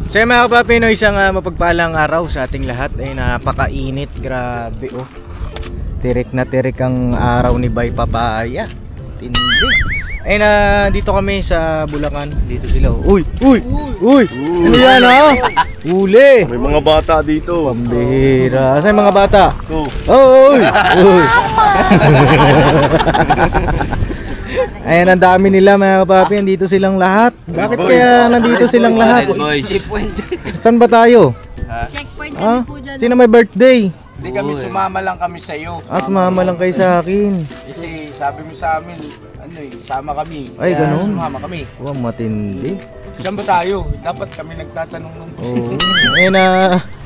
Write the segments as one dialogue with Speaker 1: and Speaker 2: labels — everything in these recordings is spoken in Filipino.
Speaker 1: So mga kapapino, isang mapagpalang araw sa ating lahat. Ay napakainit, grabe oh. Tirik na tirik ang araw ni Bay Papaya. Tindi. Ay dito kami sa Bulacan. Dito sila oh. Uy! Uy! Uy! Ano yan ha? Uli!
Speaker 2: May mga bata dito.
Speaker 1: Pambihira. Saan yung mga bata?
Speaker 2: Ito.
Speaker 1: Oh, uy! Uy! Ayan, ang dami nila mga kapapi. Nandito silang lahat. Bakit kaya nandito silang lahat? Saan ba tayo?
Speaker 3: Checkpoint kami po dyan.
Speaker 1: Sino may birthday?
Speaker 4: Hindi kami, sumama lang kami sa iyo.
Speaker 1: Sumama lang kayo sa akin.
Speaker 4: Kasi sabi mo sa amin, sama kami.
Speaker 1: Ay,
Speaker 4: Kaya
Speaker 1: ganun.
Speaker 4: Sumama kami.
Speaker 1: Wow, matindi.
Speaker 4: Saan ba tayo? Dapat kami nagtatanong nung
Speaker 1: Oo.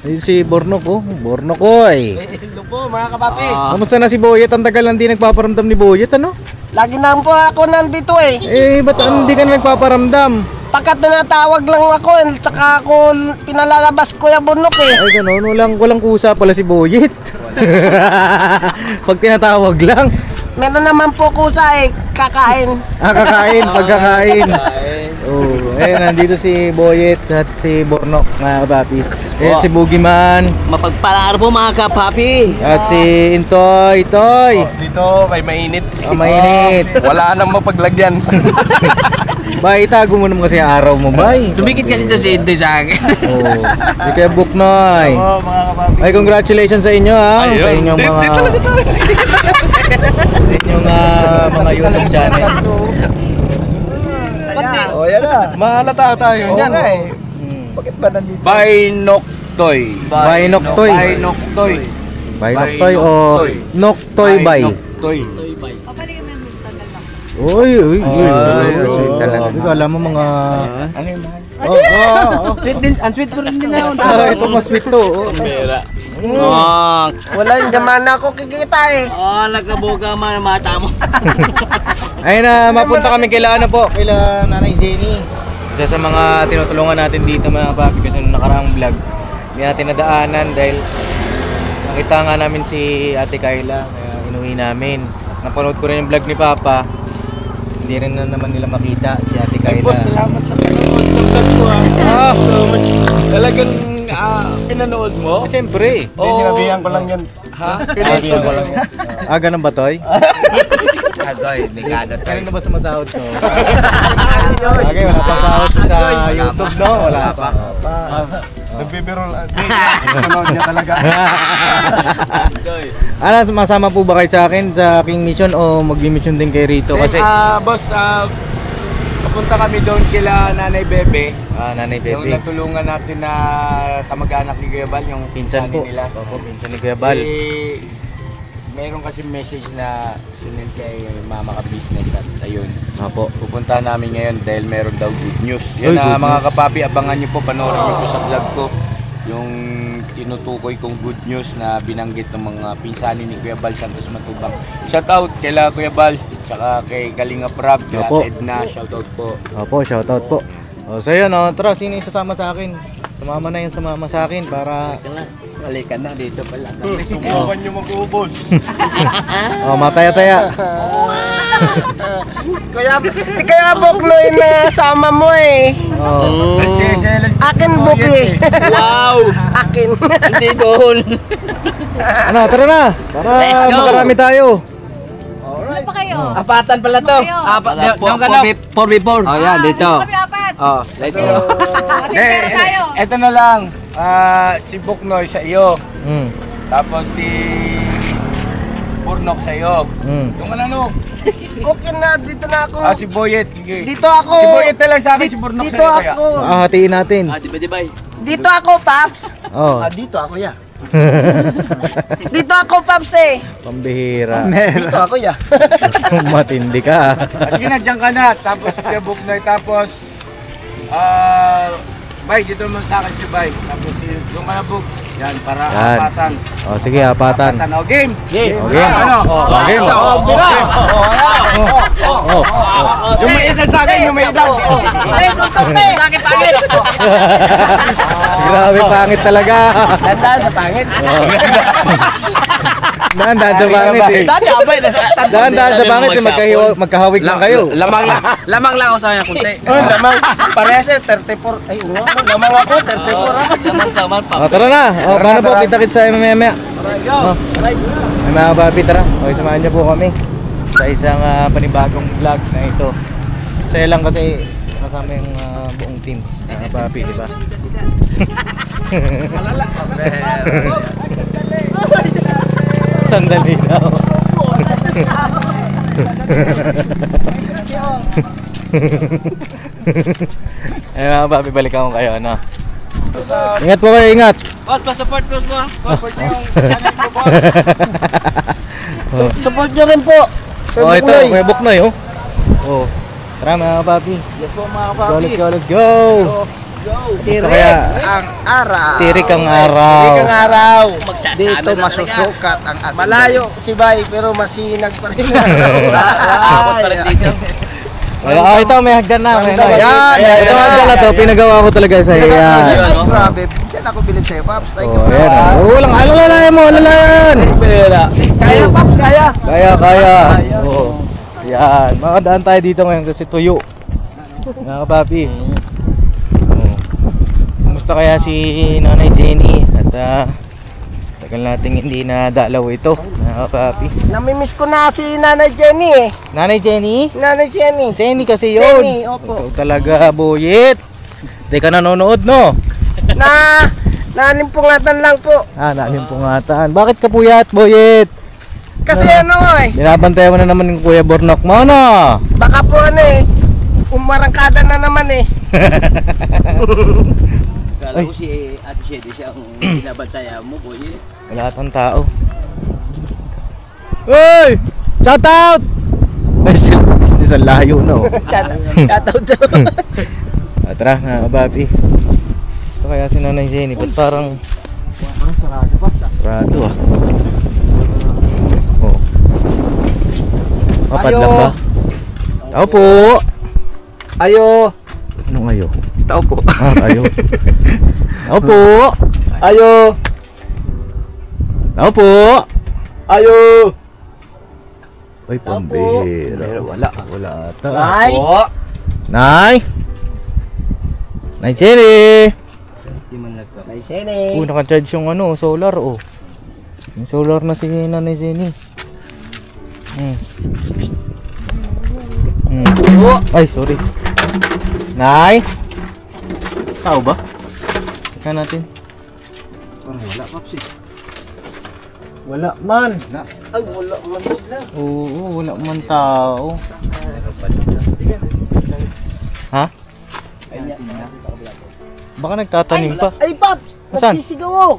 Speaker 1: Ayun si Bornok oh. Bornok oy.
Speaker 2: Hello po mga kapapi.
Speaker 1: Kamusta na si Boyet? Ang tagal lang di nagpaparamdam ni Boyet, ano?
Speaker 5: Lagi na po ako nandito eh.
Speaker 1: Ba't hindi ka na nagpaparamdam?
Speaker 5: Pagkat tinatawag lang ako, tsaka ako pinalalabas Kuya Bunok eh.
Speaker 1: Ay, ganun. Walang kusa pala si Boyet. Pag tinatawag lang.
Speaker 5: Meron naman po kusa eh, kakain.
Speaker 1: Kakain, pagkakain. Oh, nandito si Boyet at si Bornok, mga kapapi. Si Boogeyman.
Speaker 6: Mapagpalaan po mga kapapi.
Speaker 1: At si Intoy, Toy.
Speaker 2: Dito kay mainit.
Speaker 1: Mainit.
Speaker 2: Wala nang mapaglagyan.
Speaker 1: Bay, itago mo naman kasi ang araw mo, bay.
Speaker 6: Dumikit kasi ito si Intoy sa akin.
Speaker 1: Di kaya Buknoy.
Speaker 2: Oo mga kapapi.
Speaker 1: Ay, congratulations sa inyo ha. Sa inyong mga...
Speaker 2: Dito talaga tayo.
Speaker 1: Sa inyong mga YouTube channel.
Speaker 2: Oh, yan na. Mahalata tayo yan. Bakit ba nandito?
Speaker 4: Bainoktoy.
Speaker 1: Bainoktoy.
Speaker 4: Bainoktoy.
Speaker 1: Bainoktoy o Noktoy Bay.
Speaker 4: Bainoktoy.
Speaker 3: Papali kami ang tagal lang.
Speaker 1: Uy.
Speaker 4: sweet talaga.
Speaker 1: Hindi ko alam mo mga...
Speaker 4: Ano yung mahal?
Speaker 6: Sweet din, ang sweet po rin nila.
Speaker 1: Ito mas sweet to.
Speaker 5: Wala, hindi man ako kikita eh.
Speaker 6: Nagkabuga man ang mata mo.
Speaker 1: Ayun mapunta kami kila kila Nanay Jenny. Isa sa mga tinutulungan natin dito mga papi kasi nung nakaraang vlog hindi natin nadaanan dahil nakita nga namin si Ate Kayla kaya inuwi namin. Napanood ko rin yung vlog ni Papa. Hindi rin naman nila makita si Ate Kayla.
Speaker 4: Boss, salamat sa panonood sa vlog ko So, talagang pinanood mo?
Speaker 1: Siyempre.
Speaker 2: Sinabihan ko lang yan.
Speaker 4: Ha?
Speaker 2: Sinabihan ko lang yan.
Speaker 1: Ganun ba, Toy?
Speaker 4: Agoy, ligado
Speaker 1: Kanina ba sumasahod ko? Okay, wala pang sahod sa YouTube, no? Wala pa.
Speaker 2: Nagbibiro lang. Panood niya talaga.
Speaker 1: Masama po ba kayo sa akin sa aking mission o mag-mission din kay Rito? Kasi
Speaker 4: boss, papunta kami doon kila Nanay Bebe.
Speaker 1: Nanay
Speaker 4: Yung
Speaker 1: Bebe.
Speaker 4: natulungan natin na kamag-anak ni Kuya Bal, yung
Speaker 1: Pinsan po.
Speaker 4: nila.
Speaker 1: Opo, pinsan ni Kuya Bal.
Speaker 4: Mayroon kasi message na sinend kay Mama ka business at ayun.
Speaker 1: Opo.
Speaker 4: Pupunta namin ngayon dahil meron daw good news. Yan
Speaker 1: good
Speaker 4: mga
Speaker 1: news.
Speaker 4: kapapi, abangan nyo po, panoorin nyo po sa vlog ko. Yung tinutukoy kong good news na binanggit ng mga pinsani ni Kuya Bal Santos Matubang. Shout out kay Kuya Bal, tsaka kay Kalinga Prab, kay
Speaker 1: Opo.
Speaker 4: Edna, shout out po.
Speaker 1: Opo, shoutout po. So yun, tara, sino yung sasama sa akin? Sumama na yung sumama sa akin para...
Speaker 4: Halika na dito pala.
Speaker 2: Subukan nyo mag-ubos.
Speaker 1: Mataya-taya.
Speaker 5: Kaya Buknoy na sama mo eh. Akin Buki.
Speaker 6: Wow!
Speaker 5: Akin.
Speaker 6: Hindi doon.
Speaker 1: Tara na. Para
Speaker 6: Let's go.
Speaker 1: makarami tayo.
Speaker 3: Ano pa kayo?
Speaker 6: Apatan pala to.
Speaker 3: Kayo.
Speaker 6: 4v4.
Speaker 4: Oh yan, dito.
Speaker 3: Kami apat.
Speaker 4: Let's go.
Speaker 3: Matitira tayo.
Speaker 4: Eto na lang. Si Buknoy sa iyo. Tapos si Burnok sa iyo. Yung ano?
Speaker 5: Okay na, dito na ako.
Speaker 4: Si Boyet, sige.
Speaker 5: Dito ako.
Speaker 4: Si Boyet na lang sa akin, si Burnok sa
Speaker 5: Dito
Speaker 4: iyo kaya.
Speaker 5: ako.
Speaker 1: Hatiin natin.
Speaker 6: Dibay.
Speaker 5: Dito ako, Paps.
Speaker 2: Dito ako ya.
Speaker 5: Dito ako, Paps eh.
Speaker 1: Pambihira.
Speaker 2: Dito ako ya.
Speaker 1: Matindi ka.
Speaker 4: Sige na, dyan ka na. Tapos si Buknoy, tapos Bay, dito naman sa akin si Bay. Tapos yung kalabog. Yan, para
Speaker 1: Yan.
Speaker 4: apatan.
Speaker 1: Sige, apatan.
Speaker 4: Game!
Speaker 1: Game.
Speaker 4: Ano?
Speaker 1: Game.
Speaker 4: Yung may edad sa akin, yung may edad.
Speaker 5: Pangit.
Speaker 1: Grabe, pangit talaga.
Speaker 5: Tandaan sa pangit.
Speaker 1: Daan sa bangit eh.
Speaker 2: Dati abay na sa
Speaker 1: Daan sa bangit eh. Magkahawig lang kayo.
Speaker 6: Lamang lang ako sa kanya kunti.
Speaker 5: Lamang, parehas eh, 34. Ay, nga, lamang ako, 34.
Speaker 6: Lamang pa.
Speaker 1: Tara na. Paano po? Kita-kits sa mamaya. Ay mga papi, tara. Okay, samahan niyo po kami sa isang panibagong vlog na ito. Saya lang kasi kasama yung buong team. Papi, di ba? Sandali daw. Ay mga papi, balik ako kayo, ano? Ingat po kayo, ingat!
Speaker 6: Boss, pa-support boss mo. Boss.
Speaker 5: Support nyo rin po.
Speaker 1: Oh, ito, Kuya Buknoy, oh. Oh. Tara mga papi.
Speaker 2: Yes po mga
Speaker 1: Let's go,
Speaker 2: papi.
Speaker 1: let's go, let's go! Gusto kaya,
Speaker 2: Ang araw.
Speaker 1: tirik ang araw.
Speaker 5: Ang araw.
Speaker 2: Dito masusukat ang ating
Speaker 5: Malayo si Bay, pero masinag pa rin.
Speaker 6: Abot pa rin dito.
Speaker 1: Oh, ito, may hagdan na. May hagdan.
Speaker 2: Yan,
Speaker 1: Ito
Speaker 2: yan.
Speaker 1: hagdan na to, pinagawa ko talaga sa
Speaker 2: Ay,
Speaker 1: yan.
Speaker 2: grabe. Diyan ako bilib sa'yo, Paps. Thank you.
Speaker 1: Oh, yan. Oh, walang alalayan mo, alalayan. Pera.
Speaker 5: Kaya, Paps, kaya.
Speaker 1: Kaya. Oo. Yan. Makadaan tayo dito ngayon kasi tuyo. Mga papi. Oh. Kumusta kaya si Nanay Jenny? At tagal nating hindi na dalaw ito. Mga papi.
Speaker 5: Namimiss ko na si Nanay Jenny eh.
Speaker 1: Nanay Jenny?
Speaker 5: Nanay Jenny.
Speaker 1: Jenny kasi yun.
Speaker 5: Jenny, opo.
Speaker 1: Ikaw talaga, buyit. Hindi ka nanonood, no?
Speaker 5: Nalimpungatan lang po.
Speaker 1: Nalimpungatan. Bakit ka puyat, buyit?
Speaker 5: Kasi ano eh,
Speaker 1: Binabantayan mo na naman yung Kuya Bornok mo, no?
Speaker 5: baka po ano eh, umarangkada na naman eh.
Speaker 6: Kala ko si Ate Shady siya ang binabantayan mo, boy.
Speaker 1: Lahat ng tao. Hoy! Shout out! Ay, business ang layo, no?
Speaker 5: Shoutout daw.
Speaker 1: Tara, mga kababi. Ito kaya si Nanay Jenny, ba't parang sarado ah. Oh. Papadlang ba? Tao po!
Speaker 2: Ayo.
Speaker 1: Anong ayo?
Speaker 2: Tao po.
Speaker 1: Ayo. Tao po!
Speaker 2: Ayo.
Speaker 1: Tao po!
Speaker 2: Ayo.
Speaker 1: Ay, pambihira. Wala ata.
Speaker 5: Nay.
Speaker 1: Nay! Nay Jenny!
Speaker 5: Nay Jenny.
Speaker 1: Naka-charge yung ano, solar oh. Yung solar na si Nanay Jenny. Ay, sorry. Nay! Tao ba? Tingnan natin.
Speaker 2: Wala, Paps.
Speaker 1: Wala man.
Speaker 5: Ay, wala man lang.
Speaker 1: Oo, wala man tao. Ha? Baka nagtatanim pa.
Speaker 5: Ay, Paps!
Speaker 1: Saan?
Speaker 5: Nagsisigaw ako.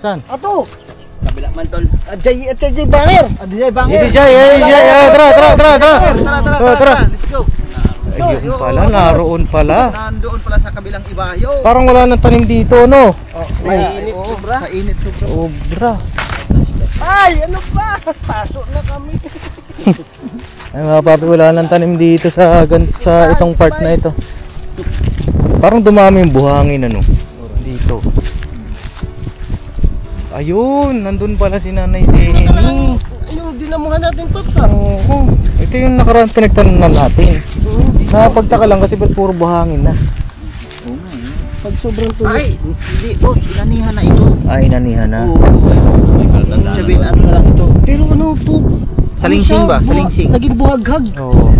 Speaker 1: Saan?
Speaker 5: Ato!
Speaker 6: Kabila man tol.
Speaker 5: Ajay Banger!
Speaker 1: Dito Jay, tara.
Speaker 2: Tara. Let's go.
Speaker 1: Ayun pala, naroon pala.
Speaker 2: Nandoon pala sa kabilang ibayo.
Speaker 1: Parang wala nang tanim dito, no?
Speaker 2: Ay, sobra. Sa init sobra.
Speaker 1: Obra.
Speaker 5: Ay, ano ba? Pasok na kami.
Speaker 1: Ay mga papi, wala nang tanim dito sa itong part na ito. Parang dumami yung buhangin, ano? Dito. Ayun, nandun pala si Nanay Jenny.
Speaker 5: Yung dinamuhan natin, Paps, ha?
Speaker 1: Oo, ito yung nakaraan pinagtanunan natin. Nakapagtaka lang kasi ba't puro buhangin na.
Speaker 5: Pag sobrang tuloy.
Speaker 2: Ay, hindi, boss. Inanihan na ito.
Speaker 1: Ay, inanihan na.
Speaker 2: Oo. Sabihin, ano na lang ito.
Speaker 5: Pero ano po?
Speaker 2: Salingsing ba? Salingsing.
Speaker 5: Naging buhaghag.
Speaker 1: Oo.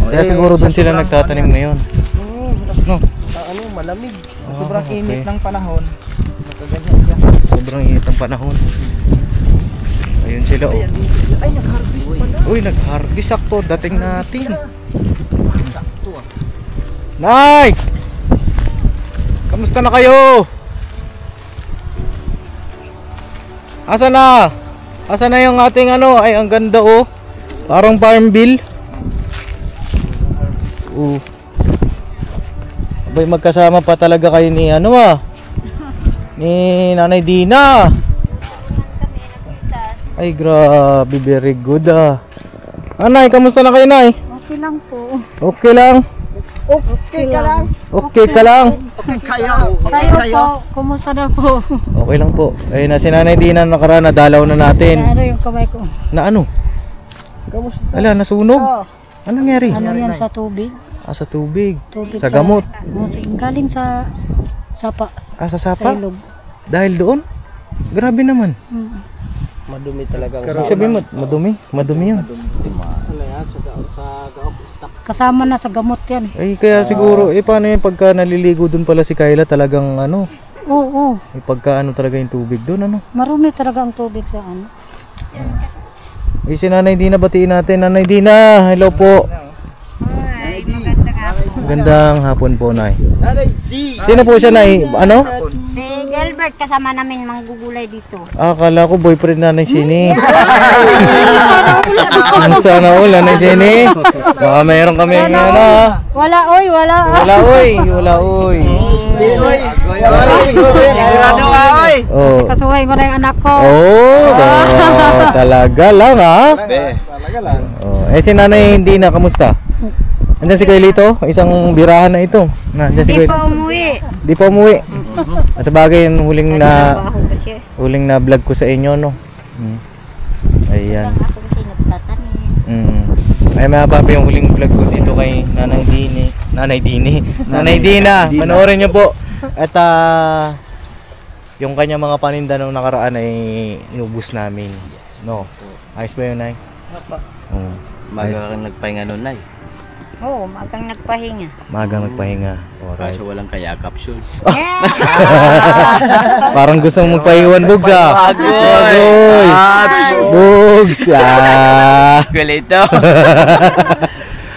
Speaker 1: Kaya siguro dun sila nagtatanim ngayon. No?
Speaker 5: Ano, malamig.
Speaker 2: Sobrang
Speaker 1: okay.
Speaker 2: init ng panahon. Nakaganyan siya.
Speaker 1: Sobrang init ang panahon. Ayun sila, oh.
Speaker 5: Ay, nag-harvest pala.
Speaker 1: Uy, nag-harvest sakto. Dating natin.
Speaker 2: Sakto ah.
Speaker 1: Nay! Kamusta na kayo? Asa na? Asa na yung ating ano? Ay, ang ganda oh. Parang farm bill. Abay, magkasama pa talaga kayo ni ano ah. Ni Nanay Dina. Ay, grabe, very good ah. Nay, kamusta na kayo, Nay?
Speaker 3: Okay lang po.
Speaker 1: Okay lang.
Speaker 5: Okay ka lang.
Speaker 1: Okay ka lang.
Speaker 5: Kayo.
Speaker 3: Kayo po, kumusta na po?
Speaker 1: Okay lang po. Ayun na, si Nanay Dina nakaraan, nadalaw na natin.
Speaker 3: Ano yung kamay ko?
Speaker 1: Na ano?
Speaker 5: Kamusta?
Speaker 1: Ala, nasunog? Anong nangyari?
Speaker 3: Ano yan sa tubig?
Speaker 1: Ah, sa tubig.
Speaker 3: Tubig
Speaker 1: Sa gamot.
Speaker 3: Galing sa sapa.
Speaker 1: Ah, sa
Speaker 3: Sa
Speaker 1: sapa?
Speaker 3: ilog.
Speaker 1: Dahil doon? Grabe naman.
Speaker 5: Madumi talaga ang
Speaker 1: Ibig sabihin mo, madumi. Madumi yun.
Speaker 3: Kasama na sa gamot yan.
Speaker 1: Ay, kaya siguro, paano yun pagka naliligo doon pala si Kayla, talagang ano,
Speaker 3: Oo,
Speaker 1: pagka ano talaga yung tubig doon, ano?
Speaker 3: marumi talaga ang tubig sa ano.
Speaker 1: Si Nanay Dina, batiin natin. Nanay Dina, hello po.
Speaker 3: Ay, magandang hapon.
Speaker 1: Magandang hapon po, Nay. Sino po siya, Nay? Ano?
Speaker 7: Si Gilbert kasama namin manggugulay dito.
Speaker 1: Akala ko boyfriend Nanay Sini. Sana all, Nanay Sini. Baka mayroon kami ano.
Speaker 3: Wala, oy, wala.
Speaker 1: Wala, oy. Wala, oy.
Speaker 5: Sigurado ka, oy.
Speaker 1: Oh.
Speaker 3: Kasuhay ko na yung anak ko.
Speaker 1: Talaga lang, ha?
Speaker 5: Talaga lang.
Speaker 1: Oh, si Nanay Dina, kamusta? Andiyan si Kaylito, isang birahan na ito. Nandiyan si
Speaker 7: Hindi
Speaker 1: Kaylito.
Speaker 7: pa umuwi.
Speaker 1: Di pa umuwi. Sa bagay, yung
Speaker 7: Nagtrabaho ba siya?
Speaker 1: huling na vlog ko sa inyo, no? Ayan.
Speaker 7: Ako kasi nagtatanim.
Speaker 1: Ay, mga papi, yung huling vlog ko dito kay Nanay Dini. Nanay Dina, panoorin niyo po. At yung kanya mga paninda nung nakaraan ay inubos namin. No? Ayos ba yun, Nay? Oo.
Speaker 6: Maga kang nagpahinga nun, Nay.
Speaker 7: Oo, magang nagpahinga.
Speaker 1: Magang nagpahinga. Alright.
Speaker 6: Kaso walang kaya capsule.
Speaker 1: Parang gusto mong magpaiwan, Bugs, ah. Agoy! Bugs!
Speaker 6: Wala ito.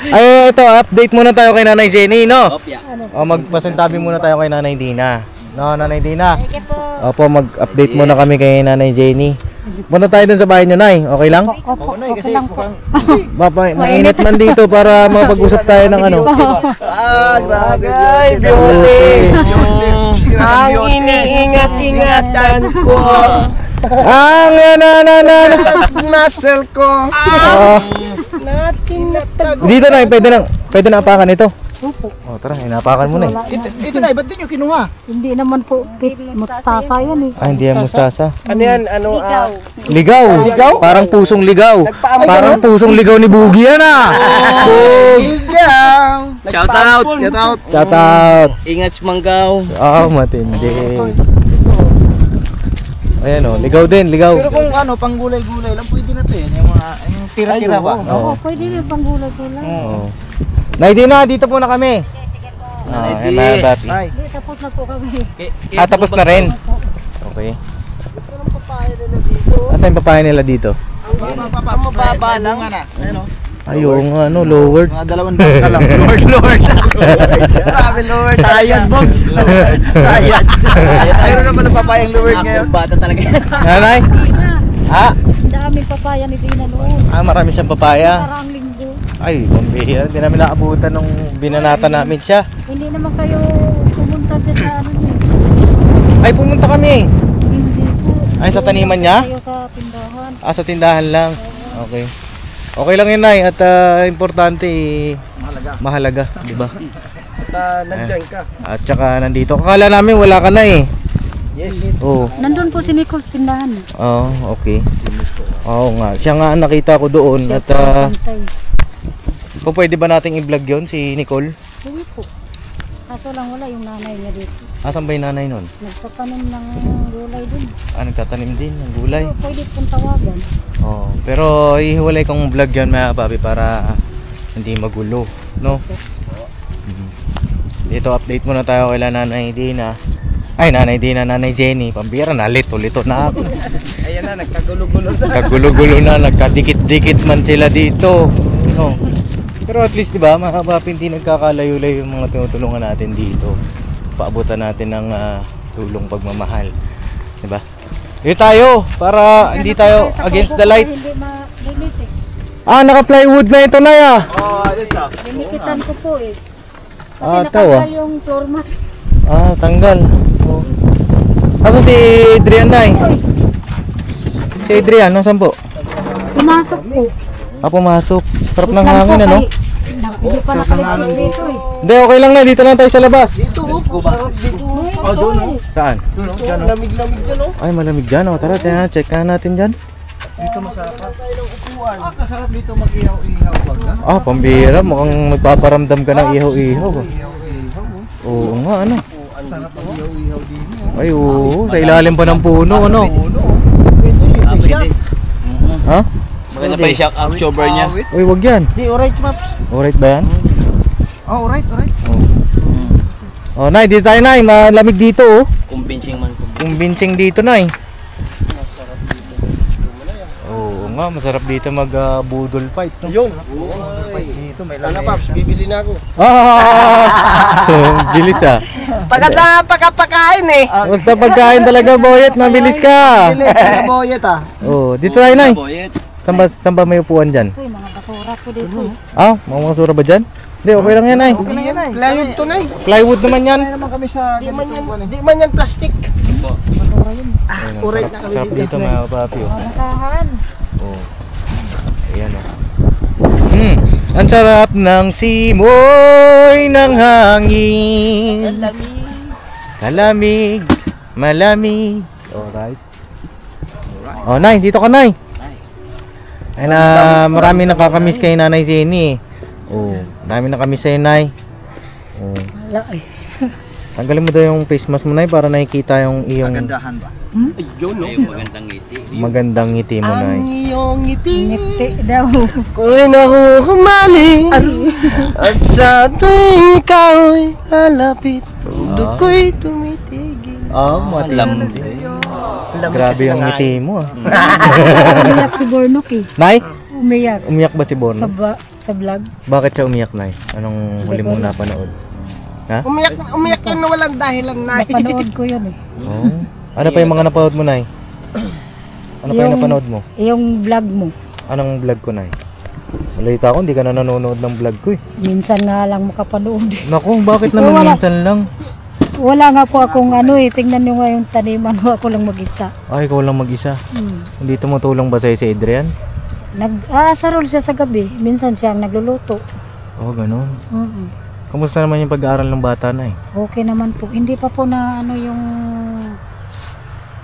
Speaker 1: Ay, ito, update muna tayo kay Nanay Jenny, no?
Speaker 6: Opya.
Speaker 1: O, magpasintabi muna tayo kay Nanay Dina. No, Nanay Dina?
Speaker 7: Sige po.
Speaker 1: Opo, mag-update muna kami kay Nanay Jenny. Punta tayo dun sa bahay niyo, Nay. Okay lang?
Speaker 3: Opo, okay lang po.
Speaker 1: Mainit man dito para mapag-usap tayo ng ano.
Speaker 5: Grabe. Ay, beauty. Ang iniingat-ingatan ko.
Speaker 1: Ang
Speaker 5: Muscle ko.
Speaker 1: Oh,
Speaker 5: Natin natago.
Speaker 1: dito na, pwede na apakan ito. Oh, tara, inapakan mo na eh.
Speaker 5: Ito na, ba't nyo kinuha?
Speaker 3: Hindi naman po pit mustasa yan eh.
Speaker 1: Ah, hindi yan mustasa.
Speaker 5: Ano yan? Ano?
Speaker 7: Ikaw.
Speaker 1: Ligaw. Parang pusong ligaw. Parang pusong ligaw ni Boogie yan, ah. Bugs!
Speaker 5: Ligaw.
Speaker 6: Shout out.
Speaker 5: Shout out.
Speaker 1: Shout out.
Speaker 6: Ingat Manggaw.
Speaker 1: Oh, matindi. Ayan o, ligaw din, ligaw.
Speaker 2: Pero kung ano, pang gulay-gulay lang, pwede na to yan. Yung mga yung tira-tira ba?
Speaker 3: Oo, pwede rin pang gulay-gulay.
Speaker 1: Oo. Nay Dina, dito po na kami.
Speaker 6: Nay
Speaker 1: Ayan
Speaker 6: Di.
Speaker 1: mga papi.
Speaker 3: Hindi, tapos na po kami.
Speaker 1: Ah, tapos na rin. Okay. Asan yung papaya nila dito?
Speaker 2: Mababa lang. Ano?
Speaker 1: Ayun, ano, lowered.
Speaker 2: Mga 2 bang ka lang. Lord. Grabe, Lord. Sayad, Bogs. Sayad. Mayroon naman ang papayang Lord ngayon.
Speaker 6: Ako bata talaga.
Speaker 1: Nanay?
Speaker 3: Dina,
Speaker 1: Ah,
Speaker 3: ang daming papaya ni Dina noon.
Speaker 1: marami siyang papaya.
Speaker 3: Parang linggo.
Speaker 1: Ay, pambihira. Hindi namin naabutan nung binanata namin siya.
Speaker 3: Hindi naman kayo pumunta dyan sa ano niya.
Speaker 1: Ay, pumunta kami.
Speaker 3: Hindi po.
Speaker 1: Ay, sa taniman niya?
Speaker 3: Kayo sa tindahan.
Speaker 1: Ah, sa tindahan lang. Okay. Okay lang yun, Nay. At importante, mahalaga, di ba?
Speaker 5: At nandiyan ka.
Speaker 1: At saka nandito. Akala namin wala ka na eh.
Speaker 5: Yes.
Speaker 1: Oo.
Speaker 3: Nandun po si Nicole sa tindahan.
Speaker 1: Oh, okay. Oo nga. Siya nga ang nakita ko doon. At
Speaker 3: Pantay.
Speaker 1: kung pwede ba nating i-vlog yun, si Nicole?
Speaker 3: Sige po. Kaso lang wala yung nanay niya dito.
Speaker 1: Asan ba yung nanay nun?
Speaker 3: Nagtatanim ng gulay din.
Speaker 1: Ah, nagtatanim din ng gulay.
Speaker 3: So, pwede pong tawagan.
Speaker 1: Oo. Pero ihiwalay kong vlog yan mga papi para hindi magulo. No? Dito update muna tayo kay Nanay Dina. Ay, Nanay Dina, Nanay Jenny. Pambira na, lito na ako.
Speaker 5: Ayan na, nagkagulo-gulo na.
Speaker 1: Kagulo-gulo na, nagkadikit-dikit man sila dito. No. Pero at least 'di ba, mga papi, hindi nagkakalayo-layo yung mga tinutulungan natin dito. Paabutan natin ng tulong pagmamahal. 'Di ba? Dito tayo para hindi tayo against the light.
Speaker 3: Hindi ma-release eh.
Speaker 1: Ah, naka-plywood na ito na ya.
Speaker 2: Oh, ayos ah.
Speaker 3: Limitan ko po eh. Kasi
Speaker 1: Ah,
Speaker 3: nakatanggal yung floor mat.
Speaker 1: Ah, tanggal. Oh. Ako si Adrian na eh. Si Adrian, nasaan po?
Speaker 3: Pumasok po.
Speaker 1: Ah, pumasok. Sarap ng
Speaker 3: Wait lang
Speaker 1: hangin,
Speaker 3: po,
Speaker 1: ano?
Speaker 3: kay Hindi pa nakaligpit dito eh.
Speaker 1: Hindi, okay lang na. Dito lang tayo sa labas.
Speaker 5: Dito, sarap dito.
Speaker 2: doon oh.
Speaker 1: Saan?
Speaker 5: Dito, lamig-lamig dyan, oh.
Speaker 1: Ay, malamig dyan. O, tara, check na natin dyan.
Speaker 2: Dito masarap. Kasarap dito mag-ihaw-ihaw wag ka.
Speaker 1: Ah, pambira. Mukhang magpaparamdam ka ng ihaw-ihaw.
Speaker 2: Ihaw-ihaw.
Speaker 1: Oo nga, ano.
Speaker 2: Sarap mag-ihaw-ihaw dito.
Speaker 1: Ay, oo. Sa ilalim pa ng puno, ano.
Speaker 6: Pwede.
Speaker 1: Ha?
Speaker 6: Maganda pa yung shock absorber niya.
Speaker 1: Uy, wag yan.
Speaker 5: Di, alright, Maps.
Speaker 1: Alright ba yan?
Speaker 2: Oh, alright.
Speaker 1: Oh, Nay, dito tayo, Nay. Malamig dito, oh.
Speaker 6: Convincing man.
Speaker 1: Kumbintsing dito, Nay. Oo nga, masarap dito mag-budol fight, no?
Speaker 5: Yung.
Speaker 2: Dito may
Speaker 5: Wala, Paps, bibili na ako.
Speaker 1: Ah! Bilis, ah.
Speaker 5: Pagkapakain eh.
Speaker 1: Basta pagkain talaga, Boyet, mabilis ka.
Speaker 2: boyet ah.
Speaker 1: Oh, dito tayo, Nay.
Speaker 6: Boyet.
Speaker 1: Saan ba may upuan dyan?
Speaker 3: Ito yung mga basura ko dito.
Speaker 1: Ah, mga basura ba dyan? Hindi, okay lang yan, Nay.
Speaker 5: Plywood to na eh.
Speaker 1: Plywood naman yan.
Speaker 2: Naman kami sa
Speaker 5: Di man yan plastic. Alright na kami
Speaker 1: Sarap
Speaker 5: dito.
Speaker 1: dito, mga papi, oh.
Speaker 3: Masahan.
Speaker 1: Oh. Ayan, oh. Ang sarap ng simoy ng hangin. Kalamig, malamig. Alright. Oh, Nay, dito ka, Nay. Ay na, marami nakakamiss kay Nanay Jenny. Oh, marami nakamiss sa'yo, Nay. Oh.
Speaker 3: Wala eh.
Speaker 1: Tanggalin mo daw yung face mask mo, Nay, para nakikita yung iyong
Speaker 2: kagandahan ba?
Speaker 5: Ayun, no?
Speaker 6: Ay, magandang ngiti.
Speaker 1: magandang ngiti mo, Nay.
Speaker 5: Ang iyong ngiti
Speaker 3: Ngiti daw.
Speaker 5: ko'y nahuhumaling at sa tuwing ikaw'y lalapit puso ko'y tumitigil.
Speaker 1: Ah, matindi. Grabe ang ngiti mo, ah.
Speaker 3: Umiyak si Bornok eh.
Speaker 1: Nay,
Speaker 3: Umiyak.
Speaker 1: umiyak ba si Borno?
Speaker 3: Sa vlog.
Speaker 1: Bakit siya umiyak, Nay? Anong huli mong napanood? Ha?
Speaker 5: Umiyak yan na walang dahilan na.
Speaker 3: Napanood ko yun eh.
Speaker 1: Oh. Ano pa yung mga napanood mo, Nay? Ano pa yung napanood mo?
Speaker 3: Yung vlog mo.
Speaker 1: Anong vlog ko, Nay? Malita ako, hindi ka na nanonood ng vlog ko, eh.
Speaker 3: Minsan nga lang makapanood.
Speaker 1: Naku, bakit naman
Speaker 3: Wala.
Speaker 1: minsan lang?
Speaker 3: Wala nga po akong ano eh. Tingnan nyo nga yung taniman ko. Ako lang mag-isa.
Speaker 1: Ay, ikaw lang mag-isa.
Speaker 3: Hmm.
Speaker 1: Hindi tumutulong ba sa'yo si Adrian?
Speaker 3: Nag-aasarol siya sa gabi. Minsan siya ang nagluluto.
Speaker 1: Oo, ganun.
Speaker 3: Mm-mm.
Speaker 1: Kamusta naman yung pag-aaral ng bata, Nay?
Speaker 3: Okay naman po. Hindi pa po na ano yung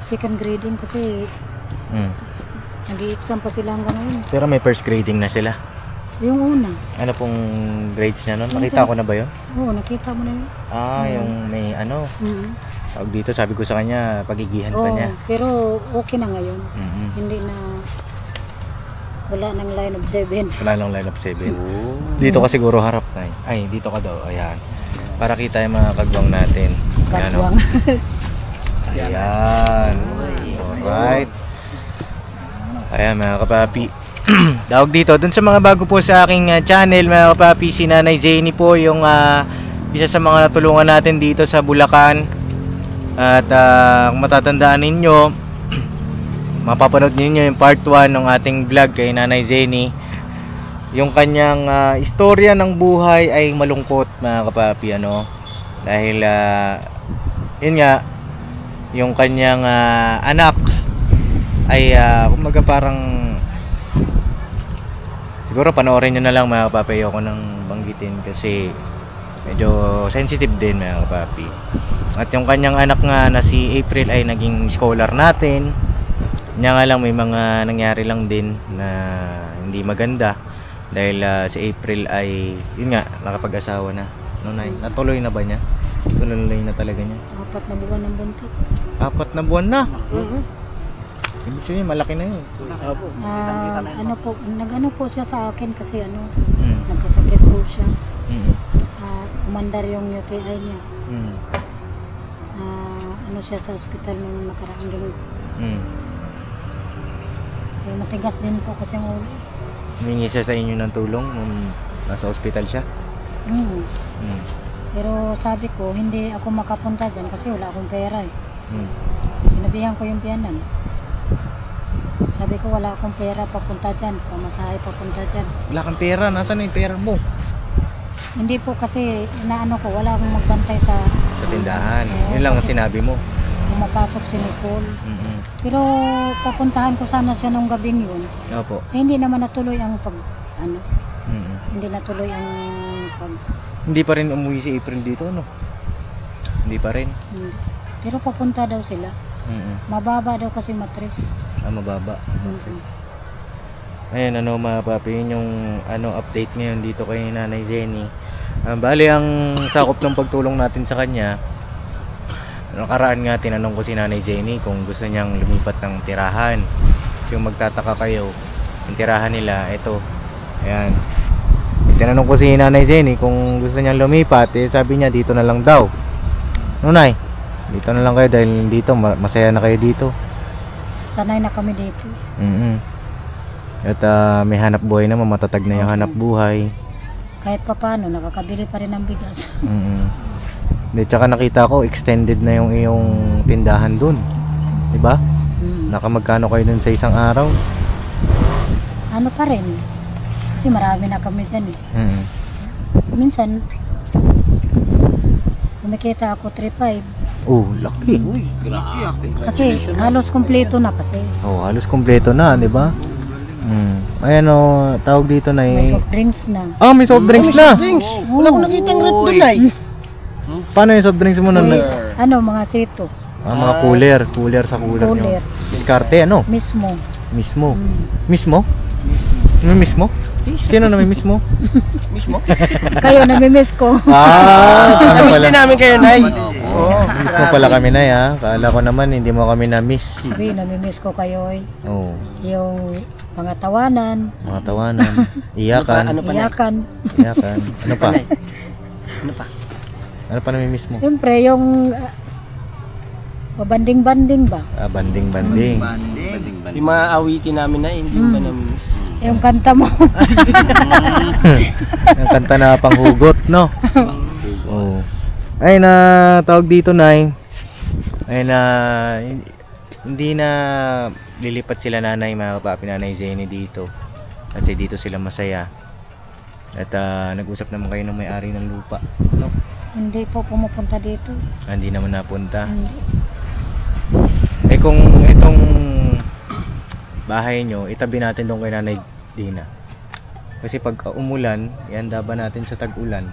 Speaker 3: second grading kasi
Speaker 1: Hmm.
Speaker 3: nag-i-exam pa sila hanggang ngayon.
Speaker 1: Pero may first grading na sila.
Speaker 3: Yung una.
Speaker 1: Ano pong grades niya nun? Nakita ko na ba yun?
Speaker 3: Oo, nakita mo na yun.
Speaker 1: Ah, yung may ano.
Speaker 3: Mm.
Speaker 1: Tawag dito, sabi ko sa kanya, pagigihan pa
Speaker 3: Oo,
Speaker 1: niya.
Speaker 3: pero okay na ngayon.
Speaker 1: Mhm.
Speaker 3: Hindi na wala nang line of 7.
Speaker 1: Wala lang line of 7. Dito ka siguro harap, Nay. Ay, dito ka daw. Ayan. Para kita yung mga kagwang natin. Ayan, oh.
Speaker 3: Katwang.
Speaker 1: Ayan. Alright. Ayan, mga kapapi. Dawag dito. Dun sa mga bago po sa aking channel, mga kapapi, si Nanay Jenny po yung isa sa mga natulungan natin dito sa Bulacan. At kung matatandaan ninyo, mapapanood ninyo yung part 1 ng ating vlog kay Nanay Jenny. Yung kanyang istorya ng buhay ay malungkot, mga kapapi, ano. Dahil yun nga, yung kanyang anak ay kumbaga parang siguro panoorin nyo na lang, mga kapapi. Ayoko nang banggitin kasi medyo sensitive din, mga kapapi. At yung kanyang anak nga na si April ay naging scholar natin. Niya nga lang may mga nangyari lang din na hindi maganda dahil si April ay yun nga nakapag-asawa na. No, Nay? Natuloy na ba niya? Tuloy na talaga niya.
Speaker 3: 4 na buwan ng buntis.
Speaker 1: 4 na buwan na. Ibig sabihin malaki na yun.
Speaker 3: Ano po, nag-ano po siya sa akin kasi ano,
Speaker 1: Mm.
Speaker 3: nagkasakit po siya.
Speaker 1: Mm.
Speaker 3: Umandar yung UTI niya.
Speaker 1: Mm.
Speaker 3: Ano siya sa ospital nung nakaraang linggo.
Speaker 1: Mm.
Speaker 3: Eh, matigas din po kasi ang ulo.
Speaker 1: Humingi siya sa inyo ng tulong nung nasa ospital siya.
Speaker 3: Mm.
Speaker 1: Mm.
Speaker 3: Pero sabi ko, hindi ako makapunta dyan kasi wala akong pera eh.
Speaker 1: Mm.
Speaker 3: Sinabihan ko yung piyanan. Sabi ko wala akong pera papunta dyan, pamasahe papunta dyan.
Speaker 1: Wala kang pera, nasaan yung pera mo?
Speaker 3: Hindi po kasi inaano ko, wala akong magbantay sa
Speaker 1: Tindahan.
Speaker 3: Oo,
Speaker 1: Yun lang ang
Speaker 3: kasi
Speaker 1: sinabi mo.
Speaker 3: pumapasok si Nicole.
Speaker 1: Mm-mm.
Speaker 3: Pero papuntahan ko sana siya nung gabing yun.
Speaker 1: Opo.
Speaker 3: Eh, hindi naman natuloy ang pag ano.
Speaker 1: Mm-mm.
Speaker 3: hindi natuloy ang pag...
Speaker 1: Hindi pa rin umuwi si April dito, ano? Hindi pa rin.
Speaker 3: Hindi. Pero papunta daw sila. Mababa daw kasi matris.
Speaker 1: Mababa.
Speaker 3: Mm.
Speaker 1: Ayan, ano mga papi, yun yung update ngayon dito kay Nanay Zenny. Bali, ang sakop ng pagtulong natin sa kanya, nakaraan nga tinanong ko si Nanay Zenny kung gusto niyang lumipat ng tirahan. So, yung magtataka kayo, yung tirahan nila, ito. Ayan. Tinanong ko si Nanay Zenny kung gusto niyang lumipat, sabi niya dito na lang daw. Nunay, dito na lang kayo dahil dito masaya na kayo dito.
Speaker 3: Sanay na kami dito.
Speaker 1: At may hanap buhay na, matatag na yung hanap buhay.
Speaker 3: Kahit pa paano, nakakabili pa rin ng bigas.
Speaker 1: Hindi, tsaka nakita ko extended na yung iyong tindahan dun, diba? Nakamagkano kayo dun sa isang araw?
Speaker 3: Ano pa rin? Kasi marami na kami dyan eh. Minsan, kumikita ako 3-5.
Speaker 1: Laki.
Speaker 3: Kasi halos kumpleto na kasi.
Speaker 1: Halos kumpleto na, diba? Ayan tawag dito na
Speaker 3: May soft drinks na.
Speaker 1: may soft drinks na!
Speaker 5: Wala ko nakita ng red doon ay.
Speaker 1: Paano yung soft drinks mo nun?
Speaker 3: Mga sito.
Speaker 1: Mga cooler sa cooler nyo.
Speaker 3: Cooler.
Speaker 1: Diskarte, ano?
Speaker 3: Mismo.
Speaker 1: Mismo? Mismo? Sino na may mismo?
Speaker 3: Kayo, namimiss ko.
Speaker 5: Namiss din namin kayo, Nay.
Speaker 1: Mismo pala kami na ya. Kala ko naman hindi mo kami na-miss.
Speaker 3: Sabi, namimiss ko kayo eh. Yung mga tawanan.
Speaker 1: Mga tawanan. Iyakan.
Speaker 3: Iyakan.
Speaker 1: Ano pa? Ano pa namimiss mo?
Speaker 3: Siyempre, yung banding-banding ba?
Speaker 1: Banding-banding.
Speaker 5: Yung mga awitin namin na, hindi ba namiss?
Speaker 3: Yung kanta mo.
Speaker 1: Yung kanta na panghugot, no? Ay na tawag dito, Nay. Ay na hindi na lilipat sila nanay, mga kapapi, Nanay Zenny dito. Kasi dito sila masaya. At nag-usap naman kayo ng may-ari ng lupa, no?
Speaker 3: Hindi po pumupunta dito.
Speaker 1: Hindi naman napunta.
Speaker 3: Hindi.
Speaker 1: Kung itong bahay nyo, itabi natin doon kay Nanay Dina. Kasi pag umulan, ihanda ba natin sa tag-ulan?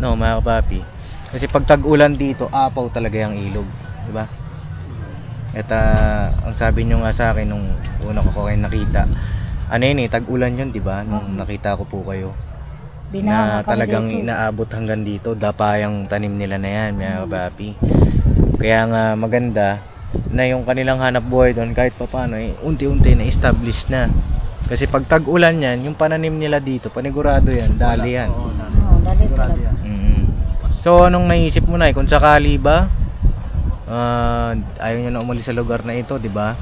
Speaker 1: No, mga kapapi. Kasi pag tag-ulan dito, apaw talaga yung ilog, di ba? At ang sabi nyo nga sa akin nung una ko kayo nakita, tag-ulan yun, di ba? Nung nakita ko po kayo. Na talagang inaabot hanggang dito, dapayang tanim nila na yan, mga kapapi. Kaya nga maganda na yung kanilang hanap buhay doon kahit papaano unti-unti na established na. Kasi pag tag-ulan yan, yung pananim nila dito, panigurado yan, dali yan.
Speaker 3: Dali talaga.
Speaker 1: So anong naisip mo, Nay? Kung sakali ba ayaw nyo na umalis sa lugar na ito, di ba?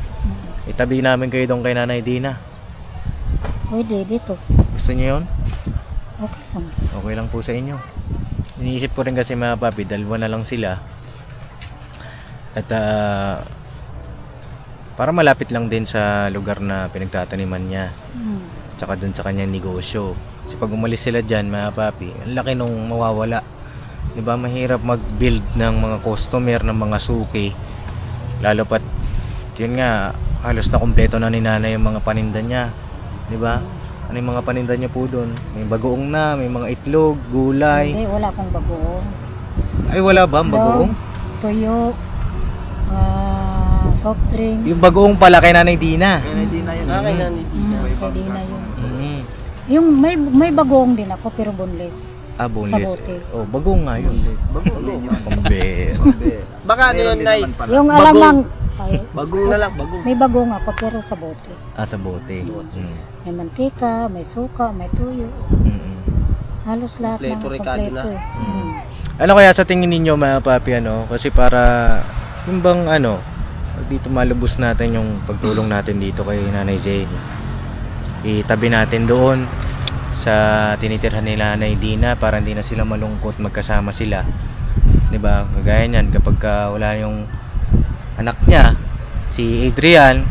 Speaker 1: Itabi namin kayo doon kay Nanay Dina.
Speaker 3: Pwede dito.
Speaker 1: Gusto nyo yun?
Speaker 3: Okay lang.
Speaker 1: Okay lang po sa inyo. Iniisip ko rin kasi, mga papi, dalawa na lang sila. At para malapit lang din sa lugar na pinagtataniman niya. Tsaka dun sa kanyang negosyo. Kasi pag umalis sila dyan, mga papi, ang laki nung mawawala. Diba, mahirap mag-build ng mga customer, ng mga suki. Lalo pat, yun nga, halos na kumpleto na ni Nanay yung mga paninda niya. Diba? Ano yung mga paninda niya po doon? May bagoong na, may mga itlog, gulay.
Speaker 3: Hindi, wala akong bagoong.
Speaker 1: Ay, wala ba ang bagoong?
Speaker 3: Tuyo, soft drinks.
Speaker 1: Yung bagoong pala kay Nanay Dina.
Speaker 5: Kay Nanay Dina yun. Kay
Speaker 3: Dina yun. Yung may bagoong din ako pero boneless.
Speaker 1: Boneless.
Speaker 3: Sa bote.
Speaker 1: Bagoong nga yun. Pamber.
Speaker 5: Baka ano yun, Nay?
Speaker 3: Yung alamang,
Speaker 5: Bagong na lang, bagong.
Speaker 3: may bagoong ako pero sa bote.
Speaker 1: Sa bote.
Speaker 3: May mantika, may suka, may tuyo. Halos lahat ng kompleto.
Speaker 1: Ano kaya sa tingin ninyo, mga papi, kasi para yung bang dito malubos natin yung pagtulong natin dito kay Nanay Zenny, itabi natin doon sa tinitirhan nila Nanay Dina para hindi na sila malungkot, magkasama sila, diba? Kagaya niyan kapag wala yung anak niya, si Adrian,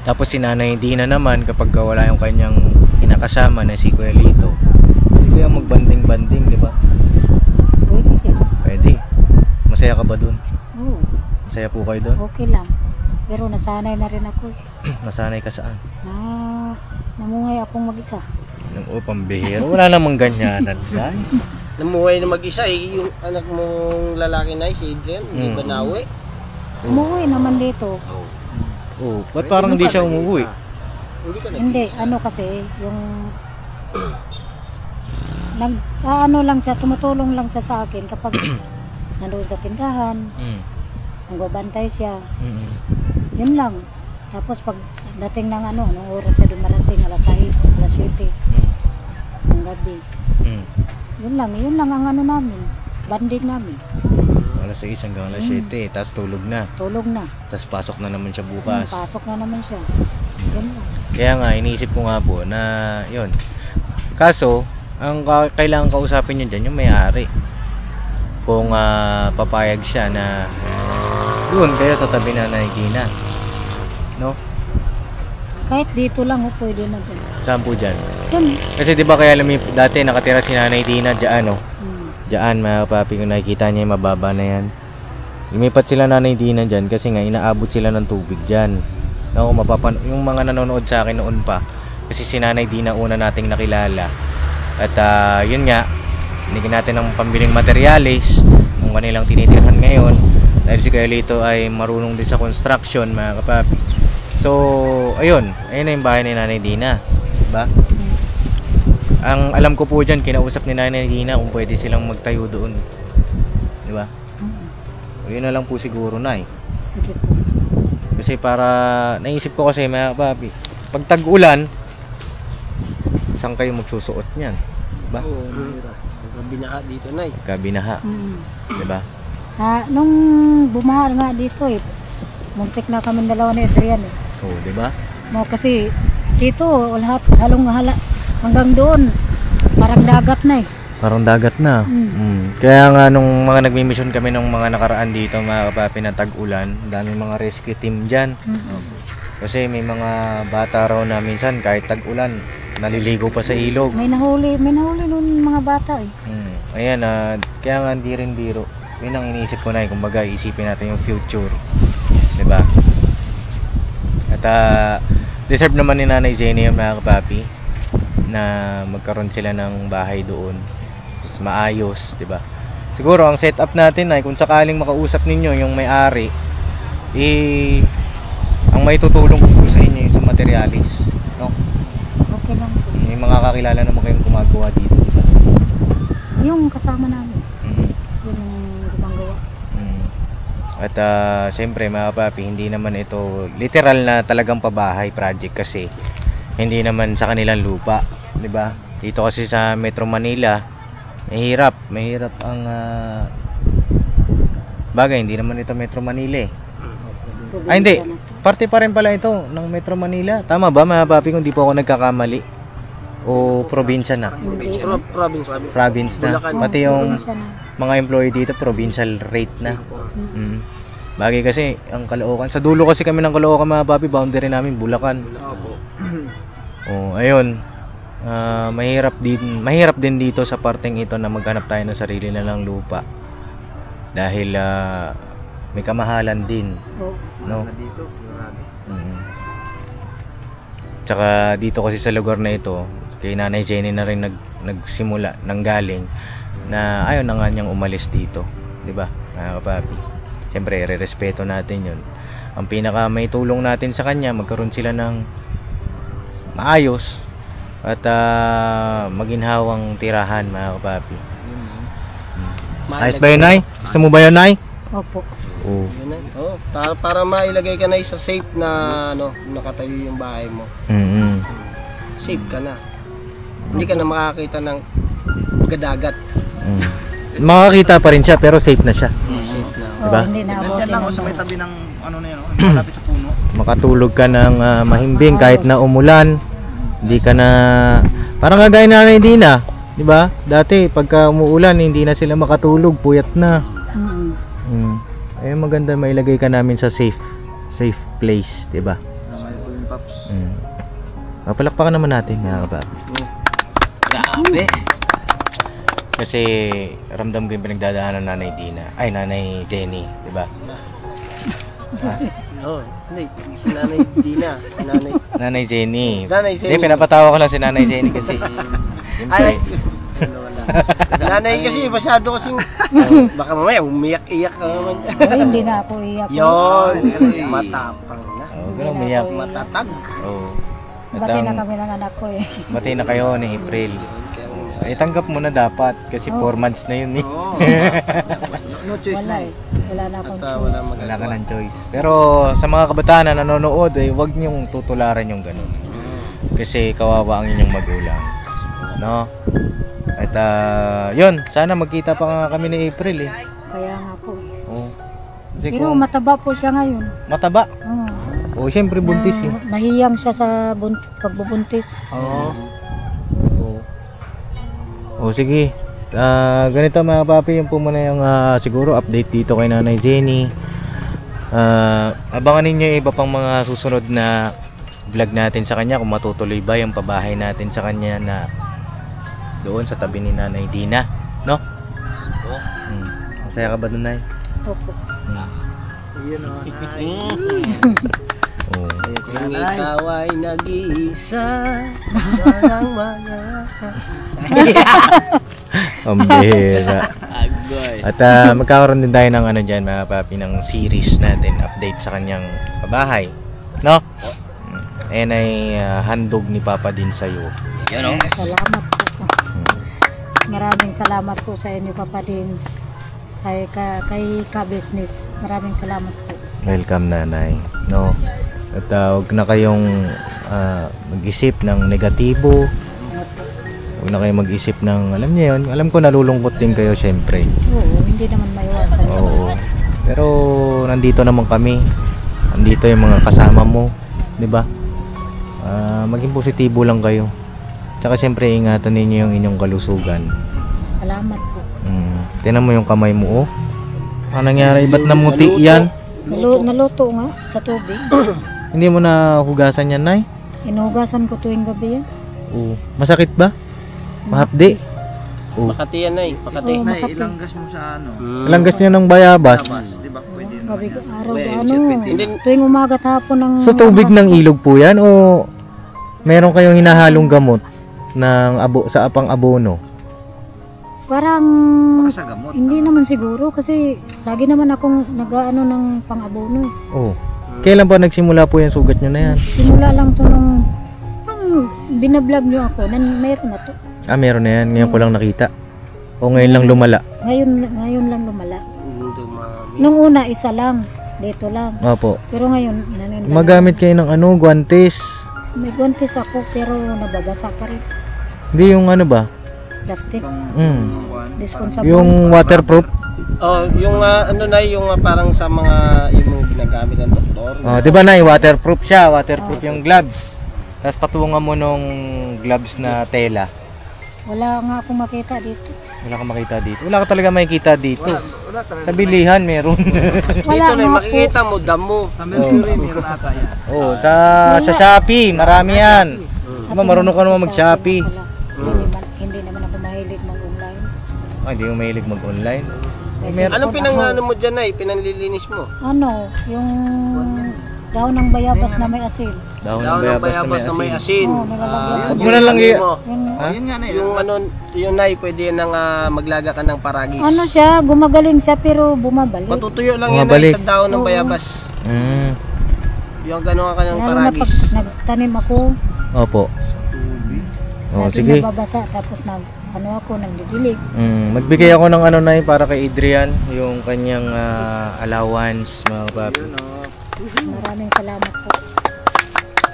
Speaker 1: tapos si Nanay Dina naman kapag wala yung kanyang inakasama na si Kuya Lito, hindi kaya magbanding-banding, diba?
Speaker 3: Pwede siya.
Speaker 1: Pwede. Masaya ka ba dun?
Speaker 3: Oo.
Speaker 1: Masaya po kayo dun?
Speaker 3: Okay lang. Pero nasanay na rin ako.
Speaker 1: Nasanay ka saan?
Speaker 3: Namungay akong mag-isa.
Speaker 1: Pambihira. Wala namang ganyanan. Nay.
Speaker 5: Namuhay na mag-isa eh. Yung anak mong lalaki na si Adrian, hindi ba nawi?
Speaker 3: Umuwi naman dito.
Speaker 1: Oh, ba't parang hindi siya umuwi?
Speaker 5: Hindi ka
Speaker 3: Hindi, ano kasi, yung... lang siya, tumutulong lang siya sa akin kapag nandoon sa tindahan, nagbabantay siya. Yun lang. Tapos pag dating ng anong oras siya dumarating, alas 6, alas 7, ng gabi. Yun lang ang ano namin, banding namin.
Speaker 1: Alas 6 hanggang alas 7, tapos tulog na.
Speaker 3: Tulog na.
Speaker 1: Tapos pasok na naman siya bukas.
Speaker 3: Pasok na naman siya. Yun lang.
Speaker 1: Kaya nga, iniisip ko nga po na yun. Kaso, ang kailangan kausapin nyo dyan, yung may-ari. Kung papayag siya na doon kayo sa tabi na Gina. No?
Speaker 3: Kahit dito lang, pwede na dyan.
Speaker 1: Saan po dyan?
Speaker 3: Dyan.
Speaker 1: Kasi di ba kaya dati nakatira si Nanay Dina dyan, no? Diyan, mga papi, kung nakikita niya yung mababa na yan. Lumipat sila Nanay Dina dyan kasi nga inaabot sila ng tubig dyan. No, yung mga nanonood sa akin noon pa, kasi si Nanay Dina una nating nakilala. At yun nga, binigyan natin ng pambiling materyales kung kanilang tinitirhan ngayon. Dahil si Kuya Lito ay marunong din sa construction, mga kapapi. So, ayun na yung bahay ni Nanay Dina. Diba? Ang alam ko po dyan, kinausap ni Nanay Dina kung pwede silang magtayo doon. Diba? Yun na lang po siguro, Nay.
Speaker 3: Sige po.
Speaker 1: Kasi para, naisip ko kasi mga papi, pag tag-ulan, saan kayo magsusuot niyan? Diba?
Speaker 5: Oo, binaha dito na eh.
Speaker 1: Kabinaha. Diba?
Speaker 3: Nung bumaha nga dito muntik na kami dalawa ni Adrian
Speaker 1: Oo, diba?
Speaker 3: Kasi dito, lahat halong-hala. Hanggang doon, parang dagat na
Speaker 1: Parang dagat na. Kaya nga nung mga nagmi-mission kami nung mga nakaraan dito, mga kapapi na tag-ulan, daming mga rescue team dyan. Kasi may mga bata raw na minsan kahit tag-ulan, naliligo pa sa ilog.
Speaker 3: May nahuli nun mga bata
Speaker 1: Ayan, kaya nga hindi rin biro. Yun ang iniisip ko na kumbaga isipin natin yung future. Diba? At deserve naman ni Nanay Jenny yung mga kapapi na magkaroon sila ng bahay doon. Mas maayos, 'di ba? Siguro ang setup natin ay kung sakaling makausap ninyo yung may-ari, ang maitutulong ko sa inyo yung sa materialis, no?
Speaker 3: Okay lang po.
Speaker 1: May mga kakilala naman kayong gumagawa dito, 'di ba?
Speaker 3: Yung kasama namin. Yung gumagawa.
Speaker 1: At siyempre mga papi, hindi naman ito literal na talagang pabahay project kasi hindi naman sa kanilang lupa, 'di ba? Dito kasi sa Metro Manila, mahirap ang bagay, hindi naman ito Metro Manila Ay hindi, parte pa rin pala ito ng Metro Manila. Tama ba mga papi kung di po ako nagkakamali? O probinsya na? Province na. Pati yung mga employee dito, provincial rate na. Bagay kasi ang Caloocan. Sa dulo kasi kami ng Caloocan mga papi, boundary namin Bulacan. Ayun. Mahirap din dito sa parteng ito na maghanap tayo ng sarili na lang lupa. Dahil may kamahalan din. No? Tsaka dito kasi sa lugar na ito, kay Nanay Jenny na rin nagsimula, nanggaling na ayaw na nga niyang umalis dito, 'di ba? Mga kapapi. Siyempre, irerespeto natin 'yon. Ang pinaka may tulong natin sa kanya, magkaroon sila ng maayos at maginhawang tirahan, mga kapapi. Ayos ba yun, Nay? Gusto mo ba yun, Nay?
Speaker 3: Opo.
Speaker 1: Oo.
Speaker 5: Para mailagay ka na sa safe na nakatayo yung bahay mo. Safe ka na. Hindi ka na makakita ng gadagat.
Speaker 1: Makakita pa rin siya pero safe na siya.
Speaker 5: Safe na.
Speaker 1: Diba?
Speaker 3: Hindi na
Speaker 2: Nandiyan lang ako sa may tabi ng malapit sa puno.
Speaker 1: Makatulog ka ng mahimbing kahit na umulan. Hindi ka na parang kagaya na Nanay Dina, 'di ba? Dati pagka umuulan hindi na sila makatulog, puyat na. Eh maganda mailagay ka namin sa safe place, 'di ba? Papalakpakan naman natin, mga kapapi.
Speaker 6: Grabe.
Speaker 1: Kasi ramdam ko yung pinagdadaanan ng Nanay Dina. Ay, Nanay Jenny, 'di ba?
Speaker 5: Hindi. Si Nanay Dina. Nanay
Speaker 1: Nanay Jenny.
Speaker 5: Nanay Jenny.
Speaker 1: Hindi, pinapatawa ko lang si Nanay Jenny kasi.
Speaker 5: Ay, wala. Nanay kasi masyado kasing baka mamaya umiyak-iyak ka naman.
Speaker 3: Ay, hindi na ako iyak.
Speaker 5: Yon, matapang na.
Speaker 1: Oh, ganun umiyak.
Speaker 5: Matatag.
Speaker 1: Oh.
Speaker 3: Bati na kami ng anak ko eh.
Speaker 1: Bati na kayo ni April. Ay, tanggap mo na dapat kasi 4 months na yun eh.
Speaker 2: No choice
Speaker 3: Wala
Speaker 2: na.
Speaker 3: eh. Wala na akong
Speaker 5: Wala
Speaker 3: choice.
Speaker 1: Wala ka ng choice. Pero sa mga kabataan na nanonood, eh, huwag niyong tutularan yung ganun. Kasi kawawa ang inyong magulang. No? At yun, sana magkita pa nga kami ni April eh.
Speaker 3: Kaya nga po.
Speaker 1: Oh. Kasi
Speaker 3: Pero
Speaker 1: kung
Speaker 3: mataba po siya ngayon.
Speaker 1: mataba.
Speaker 3: Oo.
Speaker 1: Oh, syempre buntis eh.
Speaker 3: Nahiyang siya sa pagbubuntis.
Speaker 1: Oo. Oh, sige. Ganito mga papi, yung po muna yung siguro update dito kay Nanay Jenny. Abangan ninyo yung iba pang mga susunod na vlog natin sa kanya kung matutuloy ba yung pabahay natin sa kanya na doon sa tabi ni Nanay Dina, no? Masaya ka ba doon, Nay?
Speaker 3: Opo.
Speaker 1: Oh.
Speaker 5: Kung ikaw ay nag-iisa, walang mag-asa.
Speaker 1: Ang bihira. At magkakaroon din tayo ng ano dyan mga papi, ng series natin, update sa kanyang pabahay, no? Ayan ay handog ni Papa din sa'yo.
Speaker 3: Salamat po. Maraming salamat po sa inyo, Papa Dins. Kay ka-business. Maraming salamat po.
Speaker 1: Welcome, Nanay, no? At huwag na kayong mag-isip ng negatibo. Huwag na kayong mag-isip ng, alam niyo yun, alam ko nalulungkot din kayo syempre.
Speaker 3: Oo, hindi naman maiwasan.
Speaker 1: Oo. Pero nandito naman kami. Nandito yung mga kasama mo, 'di ba? Maging positibo lang kayo. Tsaka syempre ingatan ninyo yung inyong kalusugan.
Speaker 3: Salamat po.
Speaker 1: Tingnan mo yung kamay mo, oh. Ano nangyari? Ba't namuti yan?
Speaker 3: Naluto nga sa tubig.
Speaker 1: Hindi mo na hugasan yan, Nay?
Speaker 3: Inuhugasan ko tuwing gabi yan.
Speaker 1: Oo. Masakit ba? Mahapdi? Oo.
Speaker 5: Makati yan ay, Makati.
Speaker 3: Oo,
Speaker 2: Nay,
Speaker 3: Makati.
Speaker 2: ilanggas mo sa ano.
Speaker 1: Langgas niyo ng bayabas.
Speaker 2: Di ba pwede yun?
Speaker 3: Gabi, araw,
Speaker 5: Hindi.
Speaker 3: tuwing umaga at hapon ng...
Speaker 1: Sa tubig ng ilog po yan o meron kayong hinahalong gamot ng sa apang abono?
Speaker 3: Parang...
Speaker 2: Baka sa gamot.
Speaker 3: Hindi naman siguro kasi lagi naman akong nag-ano ng pang-abono.
Speaker 1: Oo. Kailan pa nagsimula po yung sugat nyo na yan?
Speaker 3: Simula lang to nung binablog nyo ako, mayroon na to.
Speaker 1: Meron na yan. Ngayon ko lang nakita. O ngayon lang lumala?
Speaker 3: Ngayon lang lumala. Nung una, isa lang. Dito lang.
Speaker 1: Opo.
Speaker 3: Pero ngayon,
Speaker 1: Magamit kayo ng ano, guantes.
Speaker 3: may guantes ako pero nababasa pa rin.
Speaker 1: Hindi yung ano ba?
Speaker 3: Plastic. Dispensable.
Speaker 1: Yung waterproof.
Speaker 5: Oh, yung ano na yung parang sa mga yung ginagamit ng doktor.
Speaker 1: Di ba, Nay? Waterproof siya. Waterproof yung gloves. Tapos patungan mo nung gloves na tela.
Speaker 3: Wala nga akong makita dito.
Speaker 1: Wala kang makita dito. Wala ka talaga makikita dito.
Speaker 2: Wala talaga.
Speaker 1: Sa bilihan meron.
Speaker 5: Dito na
Speaker 3: nga
Speaker 5: makikita mo damo.
Speaker 2: Sa Mercury, meron ata yan.
Speaker 1: Oh, sa Shopee, marami yan. Diba, marunong ka naman mag-Shopee.
Speaker 3: Hindi naman ako mahilig mag-online.
Speaker 1: Hindi mo mahilig mag-online.
Speaker 5: Anong pinangano mo diyan ay pinanlilinis mo?
Speaker 3: Ano, yung daon ng bayabas na may asin.
Speaker 1: Daon
Speaker 5: Daw ng bayabas na may asin.
Speaker 3: Oo, nilalagyan.
Speaker 1: Huwag mo na lang
Speaker 3: Yung,
Speaker 2: Yun nga na yun.
Speaker 5: Yung ano, yung nay pwede nang maglaga ka ng paragis.
Speaker 3: ano siya, gumagaling siya pero bumabalik.
Speaker 5: Matutuyo lang yan
Speaker 1: Bumabalik.
Speaker 5: ay sa daon ng bayabas. Yung gano'n ka ng
Speaker 3: Lalo na pag
Speaker 5: paragis.
Speaker 3: nagtanim ako,
Speaker 1: Opo. Oh,
Speaker 3: lagi
Speaker 1: sige.
Speaker 3: nababasa tapos ako nagdidilig.
Speaker 1: Magbigay ako ng ano na para kay Adrian, yung kanyang allowance, mga papi.
Speaker 3: Maraming salamat po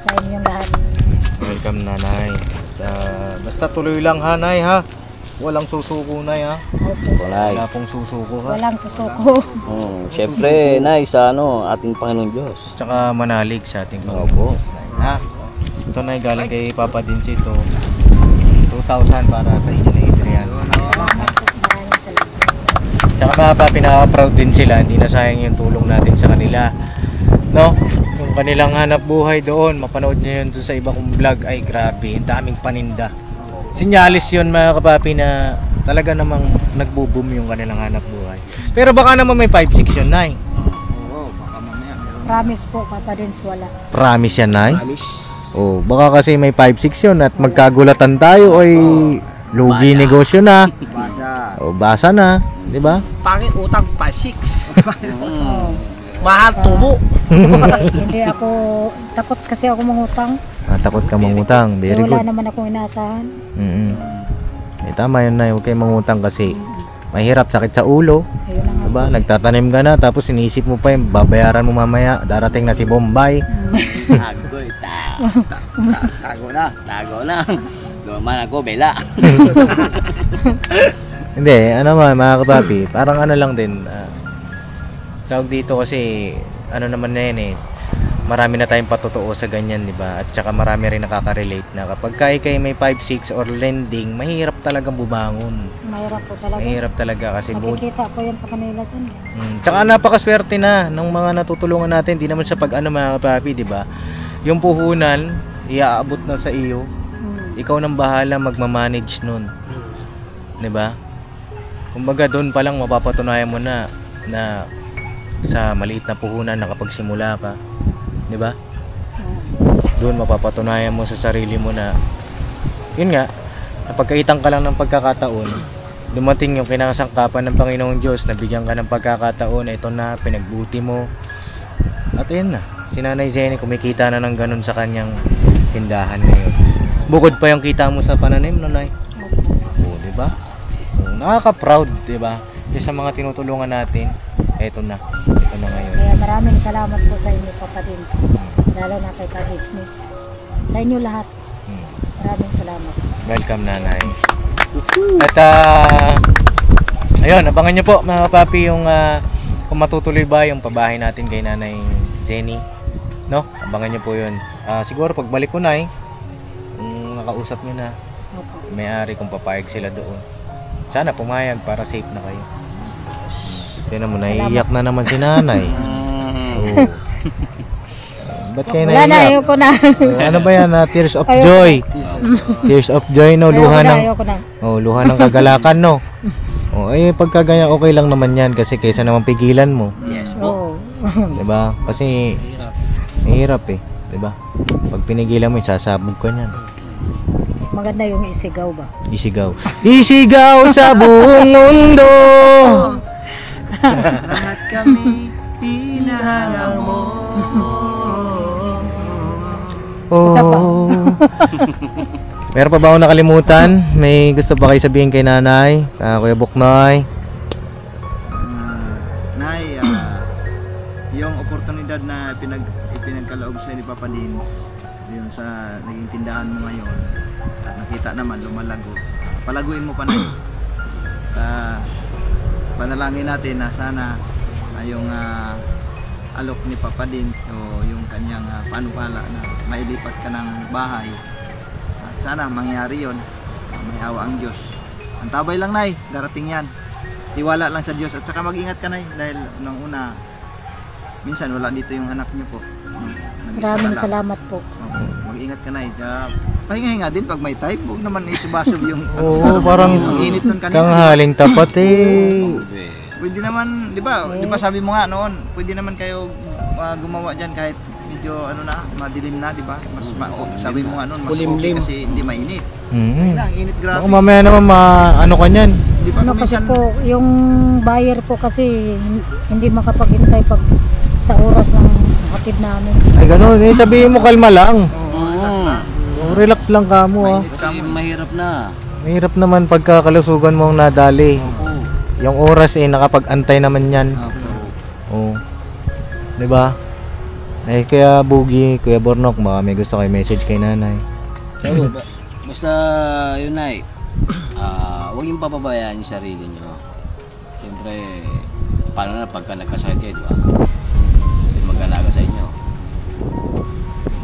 Speaker 3: sa inyong lahat.
Speaker 1: Welcome, Nanay. Basta tuloy lang, ha, Nay, ha? Walang susuko, Nay, ha? Wala pong susuko, ha?
Speaker 3: Walang susuko.
Speaker 6: Siyempre, Nay, sa ating Panginoong Diyos.
Speaker 1: Tsaka manalig sa ating Panginoon. Ha? Ito, Nay, galing kay Papa Dinsi ito. 2,000 para sa inyo na Adrian.
Speaker 3: Salamat po. Maraming salamat.
Speaker 1: Tsaka mga papi, nakaka-proud din sila. Hindi na sayang yung tulong natin sa kanila. No? Yung kanilang hanap buhay doon, mapanood nyo yun doon sa iba kong vlog, ay grabe, ang daming paninda. Sinyalis yun mga kapapi na talaga namang nagbo-boom yung kanilang hanap buhay. Pero baka naman may 5-6 yun, Nay.
Speaker 2: Oo, baka mamaya meron.
Speaker 3: Promise po, Papa Dins, wala.
Speaker 1: Promise yan, Nay?
Speaker 5: Promise.
Speaker 1: Oh, baka kasi may 5-6 yun at magkagulatan tayo ay lugi
Speaker 6: Basa.
Speaker 1: negosyo na.
Speaker 5: Basa.
Speaker 1: O basa na, 'di ba?
Speaker 5: Pangit utang 5-6.
Speaker 3: Oo.
Speaker 5: Mahal tubo.
Speaker 3: Hindi ako, takot kasi ako mangutang.
Speaker 1: Takot ka mangutang.
Speaker 3: Eh,
Speaker 1: Very
Speaker 3: wala
Speaker 1: good.
Speaker 3: naman akong inaasahan.
Speaker 1: Tama yun na, huwag kayong mangutang kasi mahirap, sakit sa ulo.
Speaker 3: Ayun na nga.
Speaker 1: Diba? Nagtatanim ka na tapos inisip mo pa yung babayaran mo mamaya. Darating na si Bombay.
Speaker 6: Agoy,
Speaker 5: Tago na.
Speaker 6: tago na. Duman ako, bela.
Speaker 1: Hindi, ano mga kapapi, parang ano lang din. Tawag dito kasi, ano naman na yan marami na tayong patotoo sa ganyan, di ba? At saka marami rin nakaka-relate na kapag kayo may 5-6 or lending, mahirap talagang bumangon.
Speaker 3: Mahirap po talaga.
Speaker 1: Mahirap talaga kasi
Speaker 3: Nakikita ko yan sa kanila dyan.
Speaker 1: Tsaka napakaswerte na ng mga natutulungan natin. Di naman sa pag-ano mga kapapi, di ba? Yung puhunan, iaabot na sa iyo. Ikaw nang bahala magmamanage nun. Di ba? Kumbaga doon pa lang mapapatunayan mo na sa maliit na puhunan nakapagsimula ka. Di ba? Doon mapapatunayan mo sa sarili mo na yun nga, napagkaitan ka lang ng pagkakataon, dumating yung kinasangkapan ng Panginoong Diyos, nabigyan ka ng pagkakataon, ito na, pinagbuti mo. At yun na, si Nanay Zenny kumikita na ng ganun sa kanyang tindahan ngayon. Bukod pa yung kita mo sa pananim, Nanay. Oo, di ba? Nakaka-proud, di ba? Yung sa mga tinutulungan natin, ito na ngayon.
Speaker 3: Kaya maraming salamat po sa inyo, Papa Dins. Lalo na kay Ka-Business. Sa inyo lahat. Maraming salamat.
Speaker 1: Welcome, Nanay. At ayun, abangan nyo po mga papi yung kung matutuloy ba yung pabahay natin kay Nanay Zenny, no? Abangan nyo po yun. Siguro pagbalik ko na nakausap nyo na may-ari kung papayag sila doon. Sana pumayag para safe na kayo. Tignan mo, naiiyak na naman si Nanay. Oo. Ba't kayo
Speaker 3: Wala na,
Speaker 1: naiiyak?
Speaker 3: ayoko na.
Speaker 1: Ano ba yan? Tears of
Speaker 3: Ayoko.
Speaker 1: joy. Tears of joy, no?
Speaker 3: Ayoko na.
Speaker 1: Luha ng kagalakan, no? Pagka ganyan, okay lang naman yan kasi kaysa naman pigilan mo.
Speaker 6: Yes po.
Speaker 3: Oo.
Speaker 1: Diba? Kasi mahirap diba? Pag pinigilan mo, sasabog ka niyan.
Speaker 3: Maganda yung isigaw ba?
Speaker 1: Isigaw. Isigaw sa buong mundo.
Speaker 5: Lahat kami pinahanga mo.
Speaker 3: Isa pa.
Speaker 1: Meron pa ba ako nakalimutan? May gusto pa kayo sabihin kay Nanay? Kuya Buknoy?
Speaker 2: Nay, yung oportunidad na ipinagkaloob sa'yo ni Papa Dins, yun sa naging tindahan mo ngayon, at nakita naman lumalago, palaguin mo pa na. Panalangin natin na sana yung alok ni Papa Dins o yung kanyang panukala na mailipat ka ng bahay. Sana mangyari yon. May awa ang Diyos. Ang tabay lang, Nay, darating yan. Tiwala lang sa Diyos at saka mag-ingat ka, Nay, dahil nung una minsan wala dito yung anak niyo po.
Speaker 3: Maraming salamat po.
Speaker 2: Mag-ingat ka, Nay. Pahinga-hinga din pag may time. Huwag naman isubasog yung
Speaker 1: Oo, parang
Speaker 2: ang init nun kanina.
Speaker 1: tanghaling tapat
Speaker 2: Pwede naman, di ba? Di ba sabi mo nga noon, pwede naman kayo gumawa diyan kahit medyo madilim na, di ba? Sabi mo nga noon, mas okay kasi hindi mainit. Ang init grabe.
Speaker 1: Baka mamaya naman ano ka niyan.
Speaker 2: Di ba
Speaker 3: Ano kasi
Speaker 2: minsan,
Speaker 3: po, yung buyer po kasi hindi makapaghintay pag sa oras ng hatid namin.
Speaker 1: Ay gano'n, sabihin mo kalma lang. Relax lang ka mo.
Speaker 6: Kasi mahirap na.
Speaker 1: Mahirap naman pagkakalusugan mo ang nadali. Yung oras nakapag-antay naman yan. Oo. Diba? Kaya Bugi, Kuya Bornok, baka may gusto kayo message kay Nanay.
Speaker 6: So, basta yun ay, huwag yung papabayaan yung sarili nyo. Siyempre, paano na pagka nagkasakit kayo, di ba? Kasi mag-alaga sa inyo.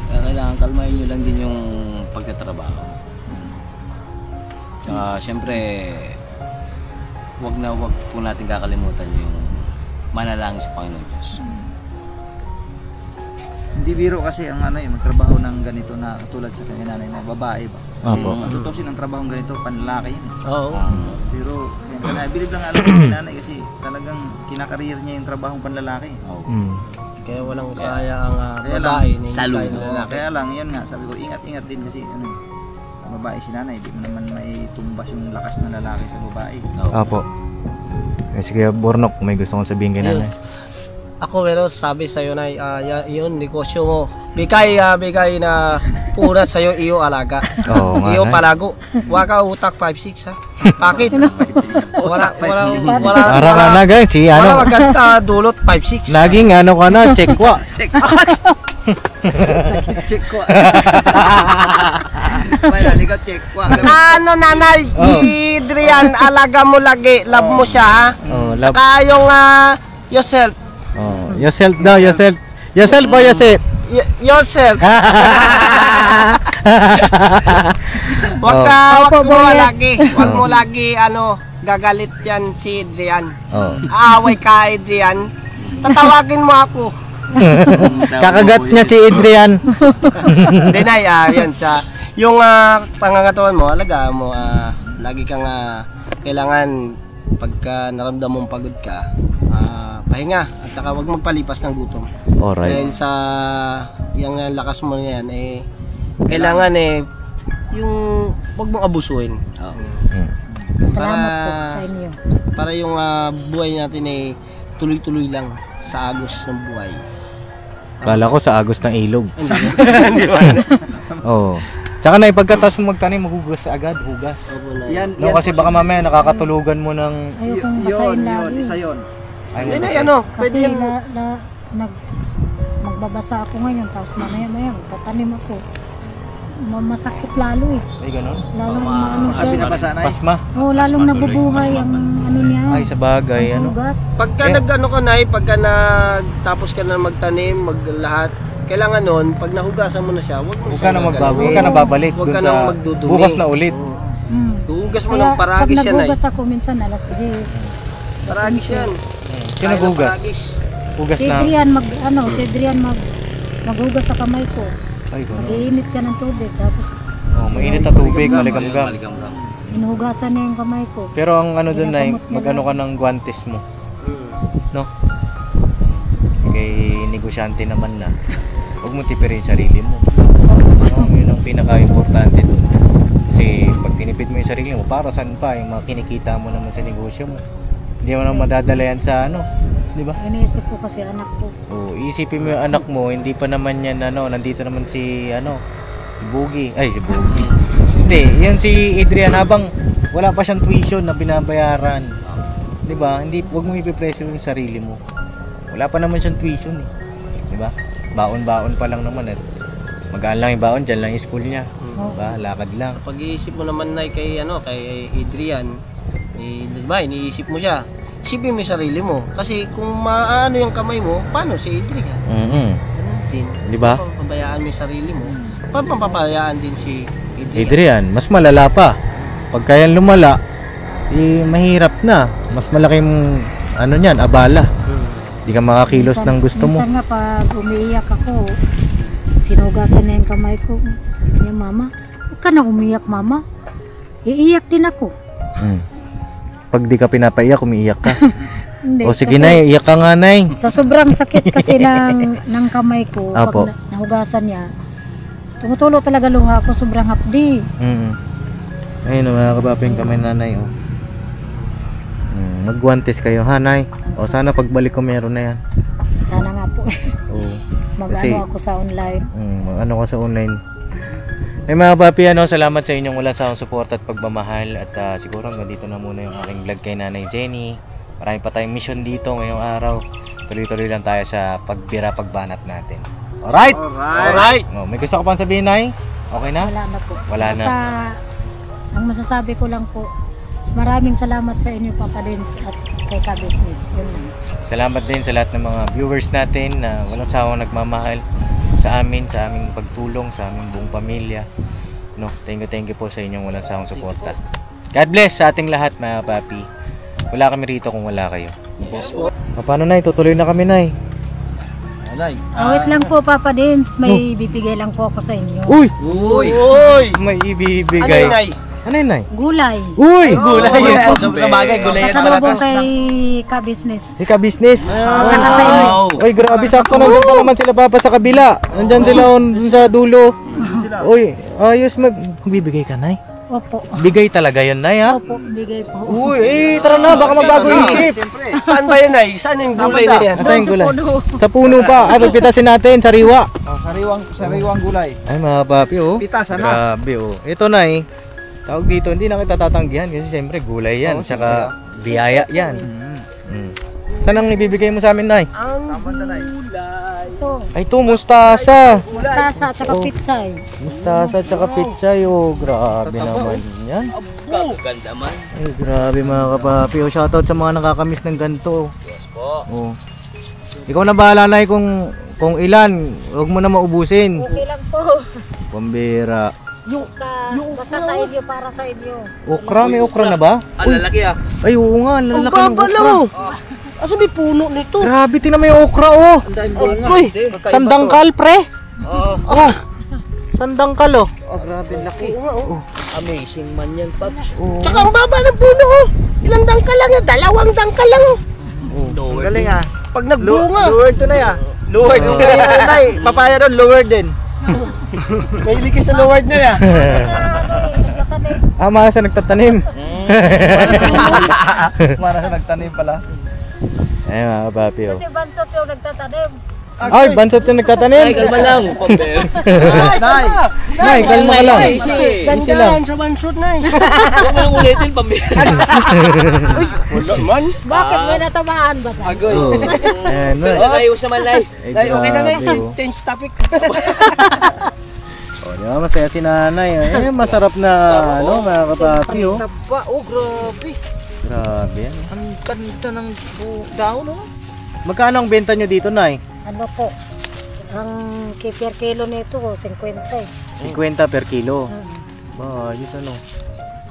Speaker 6: Kaya kailangan kalmahin nyo lang din yung pagtatrabaho. Tsaka siyempre, wag po natin kakalimutan yung manalangin sa Panginoon Diyos.
Speaker 2: hindi biro kasi ang magtrabaho ng ganito na katulad sa kanya nanay na babae ba. Kasi
Speaker 1: Opo.
Speaker 2: matutusin ang trabaho ganito, panlalaki yan.
Speaker 6: Oo.
Speaker 2: Pero bilib lang alam ko ni nanay kasi talagang kinakareer niya yung trabahong panlalaki.
Speaker 6: Oo.
Speaker 5: Kaya walang kaya ang
Speaker 2: Kaya
Speaker 5: babae
Speaker 2: lang,
Speaker 5: na
Speaker 6: saludo.
Speaker 5: kaya ng lalaki.
Speaker 2: Kaya lang, yun nga, sabi ko, ingat-ingat din kasi ano, babae si nanay, di mo naman may tumbas yung lakas ng lalaki sa babae.
Speaker 1: Apo. Eh, sige, Bornok, may gusto kong sabihin kay nanay.
Speaker 5: Ako pero sabi sa'yo na yun, negosyo mo. Bigay na purat sa'yo iyo alaga.
Speaker 1: Oo nga.
Speaker 5: Iyo palago. Waka utak 5-6 ha. Bakit? Wala.
Speaker 1: Para ka na guys, si
Speaker 5: Wala
Speaker 1: ano,
Speaker 5: maganda dulot 5-6.
Speaker 1: naging ano ka na, check ko.
Speaker 2: Check ko. May naligaw, check ko.
Speaker 5: Ano nanay, si Adrian, alaga mo lagi, love mo siya ha.
Speaker 1: Oh, love.
Speaker 5: Saka yung yourself.
Speaker 1: Oh, yourself daw, yourself. Yourself o yourself?
Speaker 5: Yourself. Wag
Speaker 3: Opo,
Speaker 5: mo
Speaker 3: boy.
Speaker 5: lagi. Wag mo lagi gagalit yan si Adrian.
Speaker 1: Oh.
Speaker 5: Aaway ka Adrian. Tatawagin mo ako.
Speaker 1: Kakagat niya si Adrian.
Speaker 5: Denay, yan sa yung pangangatawan mo, alagaan mo, lagi kang kailangan pagka naramdaman mong pagod ka, pahinga at saka wag magpalipas ng gutom.
Speaker 1: Alright.
Speaker 5: Dahil sa yung lakas mo na yan, kailangan yung wag mong abusuhin.
Speaker 1: Hmm.
Speaker 3: Salamat po sa inyo.
Speaker 5: Para yung buhay natin tuloy-tuloy lang sa agos ng buhay.
Speaker 1: Kala ko sa agos ng ilog.
Speaker 5: Hindi ba?
Speaker 1: Oo. Tsaka na pagkatas mo magtanim, maghugas agad, hugas.
Speaker 5: Opo na.
Speaker 2: Yan,
Speaker 1: No, kasi baka mamaya nakakatulugan mo ng...
Speaker 3: Ayokong
Speaker 2: yun,
Speaker 3: basahin lagi.
Speaker 2: isa yun.
Speaker 5: Hindi na pwede
Speaker 3: Kasi
Speaker 5: yan.
Speaker 3: magbabasa ako ngayon, tapos mamaya tatanim ako. Masakit lalo eh.
Speaker 1: Ay, ganun?
Speaker 3: Lalong ano
Speaker 2: Kasi
Speaker 3: siya.
Speaker 2: nabasa na
Speaker 1: Pasma.
Speaker 3: Oo, lalong nabubuhay ang ano niya.
Speaker 1: Ay, sa bagay,
Speaker 3: ang
Speaker 1: ano?
Speaker 3: sugat.
Speaker 5: Pagka pagka nagtapos ka na magtanim, maglahat, kailangan nun, pag nahugasan mo na siya, huwag mo
Speaker 1: Huwag ka
Speaker 5: siya
Speaker 1: na
Speaker 5: gagalawin.
Speaker 1: magbago, huwag ka na babalik
Speaker 5: Huwag
Speaker 1: dun
Speaker 5: ka
Speaker 1: sa...
Speaker 5: nang magdudumi.
Speaker 1: Bukas na ulit.
Speaker 5: Hugas mo
Speaker 3: Kaya
Speaker 5: ng paragis
Speaker 3: pag
Speaker 5: yan ay.
Speaker 3: naghugas ako minsan alas 10.
Speaker 5: Paragis yan.
Speaker 1: Sino
Speaker 5: Kaya ng
Speaker 1: gugas?
Speaker 5: paragis.
Speaker 1: Hugas
Speaker 3: Si
Speaker 1: na...
Speaker 3: Adrian maghugas sa kamay ko.
Speaker 1: Ay, ganun.
Speaker 3: Mag-iinit siya ng tubig tapos
Speaker 1: Oh, mainit na tubig, maligam-gam.
Speaker 3: hinuhugasan niya yung kamay ko.
Speaker 1: Pero ang ano dun ay,
Speaker 3: Pinagamot niya
Speaker 1: mag-ano
Speaker 3: lang.
Speaker 1: ka ng guantes mo. No? Kay negosyante naman na. Huwag mo tipirin yung sarili mo. No, yun ang pinaka-importante dun. Kasi pag tinipid mo yung sarili mo, para saan pa yung mga kinikita mo naman sa negosyo mo. Hindi mo naman madadala yan sa ano. Di ba?
Speaker 3: Iniisip ko kasi anak ko.
Speaker 1: Oh, isipin mo yung anak mo, hindi pa naman yan nandito naman si si Boogie. Ay, si Boogie. Hindi, yan si Adrian habang wala pa siyang tuition na binabayaran. 'Di ba? Hindi, wag mo i-pressure yung sarili mo. Wala pa naman siyang tuition eh. 'Di ba? Baon-baon pa lang naman at magaan lang yung baon, diyan lang yung school niya. 'Di ba? Lakad lang.
Speaker 5: Pag-iisip mo naman na kay Adrian, diba, iniisip mo siya. Isipin mo yung sarili mo. Kasi kung maano yung kamay mo, paano si Adrian? Ganun din.
Speaker 1: Di ba?
Speaker 5: Papabayaan mo yung sarili mo. Papabayaan din si Adrian.
Speaker 1: Adrian, mas malala pa. Pag kaya lumala, mahirap na. Mas malaking niyan, abala. Hindi ka makakilos ng gusto mo.
Speaker 3: Minsan nga pag umiiyak ako, sinugasan na yung kamay ko. Sabi niya, mama, huwag ka na umiyak, mama. Iiyak din ako.
Speaker 1: Pag di ka pinapaiyak, umiiyak ka.
Speaker 3: Hindi,
Speaker 1: O sige
Speaker 3: kasi
Speaker 1: na, iyak ka nga na.
Speaker 3: sa sobrang sakit kasi ng kamay ko,
Speaker 1: Apo.
Speaker 3: pag nahugasan niya, tumutulo talaga luha ako, sobrang hapdi.
Speaker 1: Ayun o, mga kabaping kamay nanay. Oh. Magguantes kayo, ha, nay? O sana pagbalik ko meron na yan.
Speaker 3: Sana nga po.
Speaker 1: Oo.
Speaker 3: Mag-ano ako sa online.
Speaker 1: Ano ka sa online. Eh mga papi, salamat sa inyong walang sawang support at pagmamahal. At siguro hanggang dito na muna yung aking vlog kay Nanay Jenny. Marami pa tayong mission dito ngayong araw. Tuloy-tuloy lang tayo sa pagbira-pagbanat natin. Alright!
Speaker 5: Alright!
Speaker 1: Oh, may gusto ka pang sabihin, Nay? Okay na?
Speaker 3: Wala na po.
Speaker 1: Wala na.
Speaker 3: Basta, ang masasabi ko lang po, maraming salamat sa inyo, Papa Dins, at kay Ka-Business. Yun lang.
Speaker 1: Salamat din sa lahat ng mga viewers natin na walang sawang nagmamahal sa aming pagtulong, sa aming buong pamilya. No, thank you po sa inyong walang sawang suporta. God bless sa ating lahat, mga papi. Wala kami rito kung wala kayo. Paano, Nay? Tutuloy na kami, Nay.
Speaker 3: Wait lang po, Papa Dins. May bibigay lang po ako sa inyo.
Speaker 1: Uy!
Speaker 5: Uy!
Speaker 1: May
Speaker 5: Ano
Speaker 1: ibibigay.
Speaker 5: yun, Nay?
Speaker 1: Ano yun, Nay?
Speaker 3: Gulay.
Speaker 1: Uy!
Speaker 5: Gulay yan. Sa bagay, gulay yan pala.
Speaker 3: Pasalubong kay ka-business.
Speaker 1: Si ka-business.
Speaker 3: Saka sa inyo.
Speaker 1: Uy, grabe, sakto. Nandun pa naman sila papa sa kabila. Nandyan sila dun sa dulo. Uy, ayos bibigay ka, Nay.
Speaker 3: Opo.
Speaker 1: Bigay talaga yun, Nay, ha?
Speaker 3: Opo, bigay po.
Speaker 1: Uy, tara na, baka magbago yung isip.
Speaker 5: Saan ba yun ay? Saan yung gulay na yan?
Speaker 1: Saan yung gulay? Sa puno pa. Pagpitasin natin, sariwa.
Speaker 2: Sariwang gulay.
Speaker 1: Ay, mga papi, oh.
Speaker 2: Pitas, ano?
Speaker 1: Grabe, oh. Ito, Nay. Tawag dito, hindi na kita tatanggihan kasi siyempre gulay yan. Tsaka biyaya yan. Saan ang ibibigay mo sa amin, Nay?
Speaker 3: Ito.
Speaker 1: Ay, ito, mustasa.
Speaker 3: Mustasa at saka pitsay.
Speaker 1: Mustasa at saka pitsay, oh. Grabe naman yan.
Speaker 6: Ganda man.
Speaker 1: Ay, grabe mga kapapi. Oh, shoutout sa mga nakakamiss ng ganito.
Speaker 6: Yes po.
Speaker 1: Oh. Ikaw na bahala, Nay, kung ilan. Huwag mo na maubusin.
Speaker 3: Okay lang po.
Speaker 1: Pambira.
Speaker 3: Basta sa inyo, para sa inyo.
Speaker 1: Okra, may okra na ba?
Speaker 6: Ang lalaki ah.
Speaker 1: Ay, oo nga, lalaki ng okra.
Speaker 5: Babalaw! Aso may puno nito?
Speaker 1: Grabe, tinan mo yung okra, oh.
Speaker 5: Uy!
Speaker 1: Sandangkal, pre. Oh. Sandangkal, oh.
Speaker 2: Grabe, laki.
Speaker 6: Amazing man yan, Paps.
Speaker 5: Tsaka ang baba ng puno oh! Ilang dangkal lang yan? 2 dangkal lang oh!
Speaker 2: Galing ah.
Speaker 5: Pag nagbunga!
Speaker 2: Lowered to na ya. Lowered. Nay, papaya doon, lowered din.
Speaker 5: Mahilig ka sa lowered na yan!
Speaker 1: Mga sa nagtatanim.
Speaker 2: Para sa nagtanim pala.
Speaker 1: Ay, mga kapapi, oh.
Speaker 3: Kasi bansot yung nagtatanim.
Speaker 1: Ay, bansot yung nagtatanim.
Speaker 6: Ay, kalma lang.
Speaker 2: Nay,
Speaker 1: Nay, kalma ka lang.
Speaker 5: Dandan sa bansot na eh!
Speaker 6: Huwag mo nang ulitin, pambira.
Speaker 5: Wala man!
Speaker 3: Bakit may natamaan ba sa?
Speaker 2: agoy.
Speaker 1: Oh. Ayan, Nay.
Speaker 6: Ayos naman, Nay.
Speaker 1: Ay,
Speaker 5: Okay na na
Speaker 1: grabe, oh.
Speaker 5: Change topic!
Speaker 1: Oh, di ba, masaya si nanay. Eh, masarap na, ano, mga kapapi, oh.
Speaker 2: Taba, grabe.
Speaker 1: Grabe, yan.
Speaker 2: Ang ganda ng dahon, oh.
Speaker 1: Magkano ang benta nyo dito, Nay?
Speaker 3: Ano po? Ang per kilo nito, 50 eh.
Speaker 1: 50 per kilo. Ba, ayos ano.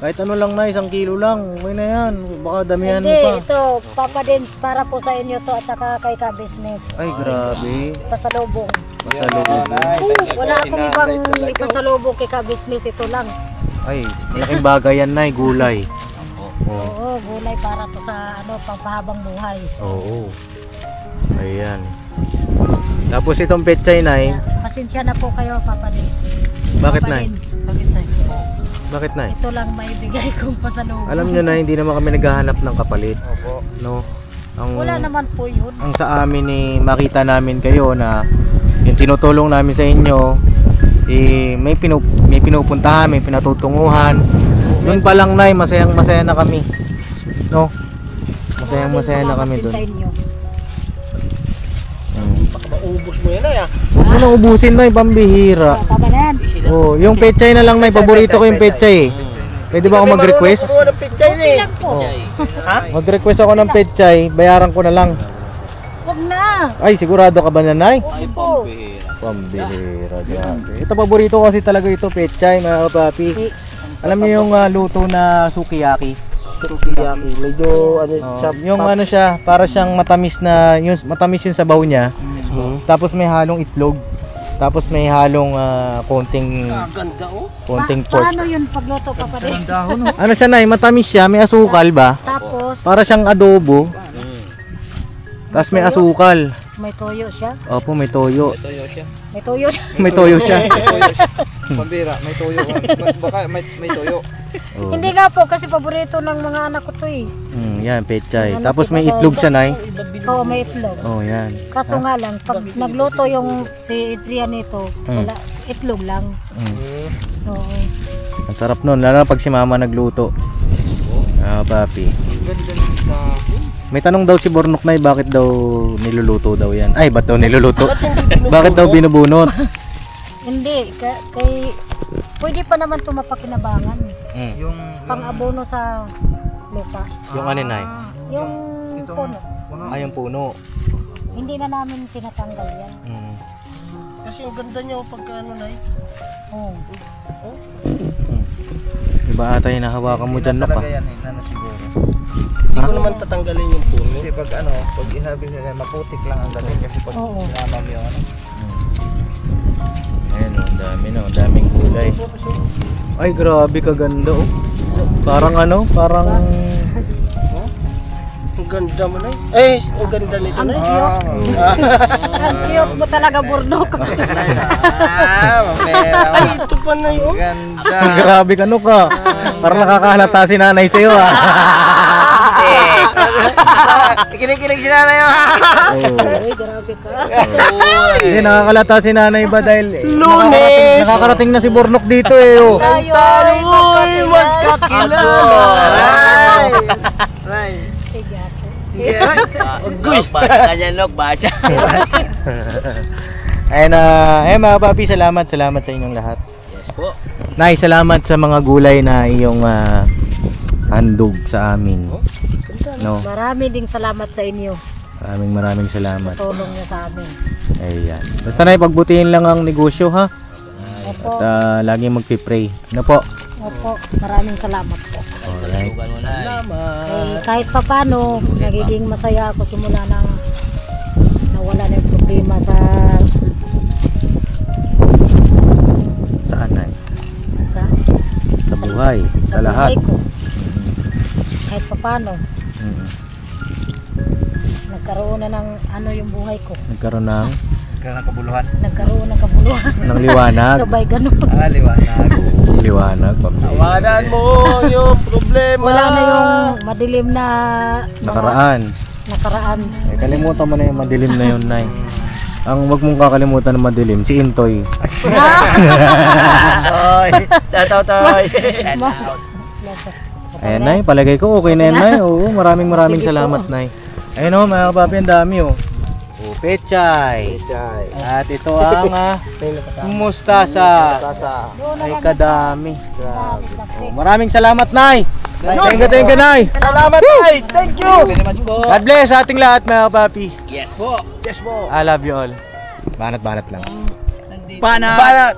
Speaker 1: Kahit ano lang na, 1 kilo lang. Okay na yan. Baka damihan mo
Speaker 3: Hindi,
Speaker 1: pa.
Speaker 3: ito, Papa Dins, para po sa inyo to at saka kay ka-business.
Speaker 1: Ay, grabe.
Speaker 3: Pasalubong.
Speaker 1: Masalubong.
Speaker 3: Wala akong ibang ipasalubong kay ka-business, ito lang.
Speaker 1: Ay, malaking bagay yan, Nay. Gulay.
Speaker 3: Oo, gulay para to sa ano, pangpahabang buhay.
Speaker 1: Oo. Ayan. Tapos itong petchay, Nay.
Speaker 3: Pasensya na po kayo, Papa Dins.
Speaker 1: Bakit,
Speaker 3: Papa
Speaker 1: Nay?
Speaker 3: Dins,
Speaker 1: Bakit, Nay?
Speaker 3: ito lang may bigay kong pasalubong.
Speaker 1: Alam nyo na, hindi naman kami naghahanap ng kapalit. No?
Speaker 3: Wala naman po yun.
Speaker 1: Ang sa amin makita namin kayo na yung tinutulong namin sa inyo may pinupuntahan, may pinatutunguhan. Yun pa lang, Nay, masayang masaya na kami. No? Masayang masaya na kami
Speaker 3: Salamat din
Speaker 1: doon.
Speaker 3: sa inyo.
Speaker 5: Baka maubos mo yan ay ah!
Speaker 1: Huwag mo nang ubusin, Nay, pambihira.
Speaker 3: Tama na yan.
Speaker 1: Oh, yung petchay na lang, Nay, paborito ko yung petchay. Pwede ba ako mag-request?
Speaker 5: Puro ng pichay na
Speaker 3: Okay
Speaker 5: eh!
Speaker 3: lang po.
Speaker 1: Mag-request ako ng petchay, bayaran ko na lang.
Speaker 3: Huwag na.
Speaker 1: Ay, sigurado ka ba na, Nay?
Speaker 6: Ay, pambira.
Speaker 1: Pambihira, grabe. Ito, paborito ko kasi talaga ito, petchay, mga kapapi. Alam niyo yung luto na sukiyaki?
Speaker 5: Sukiyaki, medyo ano
Speaker 1: Oh, yung ano siya, para siyang matamis matamis yung sabaw niya. Tapos may halong itlog. Tapos may halong konting
Speaker 5: ganda oh!
Speaker 1: pork.
Speaker 3: Paano yun pagluto, Papa Dins?
Speaker 1: Ano siya, Nay? Matamis siya, may asukal ba?
Speaker 3: Tapos,
Speaker 1: Para siyang adobo. Tapos may asukal.
Speaker 3: may toyo siya.
Speaker 1: Opo, may toyo.
Speaker 3: May toyo siya.
Speaker 1: May toyo siya.
Speaker 2: Pambira, may toyo. Baka may toyo.
Speaker 1: Oh.
Speaker 3: Hindi nga po, kasi paborito ng mga anak ko to eh.
Speaker 1: Yan, petchay. Tapos may itlog siya, Nay.
Speaker 3: Oo, may itlog.
Speaker 1: Oh, yan.
Speaker 3: Kaso nga lang, pag nagluto yung si Adrian nito, wala, itlog lang. Oo.
Speaker 1: Ang sarap nun, lalo na pag si Mama nagluto. Papi.
Speaker 2: Ganda ng dahon.
Speaker 1: May tanong daw si Bornok, Nay, bakit daw niluluto daw yan? Ay, ba't daw niluluto? Bakit daw binubunot?
Speaker 3: Hindi, pwede pa naman ito mapakinabangan.
Speaker 2: Yung
Speaker 3: Pang-abono sa lupa.
Speaker 1: Yung ano, Nay?
Speaker 3: Yung puno,
Speaker 1: Yung puno.
Speaker 3: hindi na namin tinatanggal yan.
Speaker 5: Kasi ang ganda niya oh, pagka ano na eh!
Speaker 3: Oo.
Speaker 1: Diba ata yung nahawakan mo dyan, Nok,
Speaker 2: talaga yan eh, ano siguro.
Speaker 5: Hindi ko naman tatanggalin yung puno.
Speaker 2: Kasi pag ano, pag inabi nila maputik lang ang dating kasi pag
Speaker 3: Oo.
Speaker 2: sinama mo yung ano.
Speaker 1: Ayan, ang dami na, ang daming gulay. Ay, grabe kaganda oh. Parang ano, parang...
Speaker 5: Ang ganda mo, Nay. Eh, ang ganda nito,
Speaker 3: Ang
Speaker 5: Nay.
Speaker 3: cute. Ang cute mo talaga, Burnok.
Speaker 2: Mamera.
Speaker 5: Ay, ito pa, Nay, oh.
Speaker 2: Ganda.
Speaker 1: Grabe ka, ano ka? Parang nakakahalata si nanay sa'yo ah.
Speaker 2: Kinikilig si nanay mo.
Speaker 3: Uy, grabe ka.
Speaker 1: Hindi, nakakalata si nanay ba dahil
Speaker 5: Lunes!
Speaker 1: nakakarating na si Burnok dito eh oh.
Speaker 3: Tayo
Speaker 5: Tayo'y magkakilala.
Speaker 2: Ray. Ray.
Speaker 5: Agoy!
Speaker 6: Basa ka niyan, Nok. Basa.
Speaker 1: Ayun mga papi, salamat sa inyong lahat.
Speaker 6: Yes po.
Speaker 1: Nay, salamat sa mga gulay na iyong handog sa amin. No,
Speaker 3: Marami ding salamat sa inyo
Speaker 1: maraming
Speaker 3: sa
Speaker 1: salamat.
Speaker 3: tulong niyo sa amin.
Speaker 1: Ayan. Basta na pagbutihin lang ang negosyo ha.
Speaker 3: Opo,
Speaker 1: At laging magpipray. Ano po?
Speaker 3: opo, maraming salamat po.
Speaker 1: Alright.
Speaker 6: Tugan mo na.
Speaker 3: Eh, kahit pa paano, nagiging masaya ako simula nang nawala na yung problema sa
Speaker 1: Saan na?
Speaker 3: sa,
Speaker 1: Sa buhay. Sa
Speaker 3: buhay
Speaker 1: lahat.
Speaker 3: ko. Kahit pa paano,
Speaker 1: Mm.
Speaker 3: nagkaroon na ng ano yung buhay ko.
Speaker 1: Nagkaroon ng
Speaker 2: Kaya kabuluhan.
Speaker 3: Nagkaroon ng kabuluhan.
Speaker 1: ng liwanag.
Speaker 3: Sabay ganun.
Speaker 2: Liwanag.
Speaker 1: Liwanag, pamilya.
Speaker 5: Tawanan mo yung problema.
Speaker 3: Wala na yung madilim na mga
Speaker 1: Nakaraan.
Speaker 3: nakaraan.
Speaker 1: Kalimutan mo na yung madilim na yun, Nay. Ang wag mong kakalimutan ng madilim, si Intoy.
Speaker 5: Toy! Shout out, Toy!
Speaker 1: Ayan, Nay, palagay ko okay na yan, Nay. Oo, maraming
Speaker 3: Sige
Speaker 1: salamat,
Speaker 3: po.
Speaker 1: Nay. Ayun o, mga kapapi, ang dami o. Oh, pechay. At ito ang mustasa. Ay, kadami. Oh, maraming salamat, Nay. Thank you, Nay.
Speaker 5: Salamat, Toy! Thank you!
Speaker 6: Very much po.
Speaker 1: God bless sa ating lahat, mga kapapi.
Speaker 6: Yes po.
Speaker 5: Yes po!
Speaker 1: I love you all. Banat-banat lang.
Speaker 2: Banat.
Speaker 5: Banat!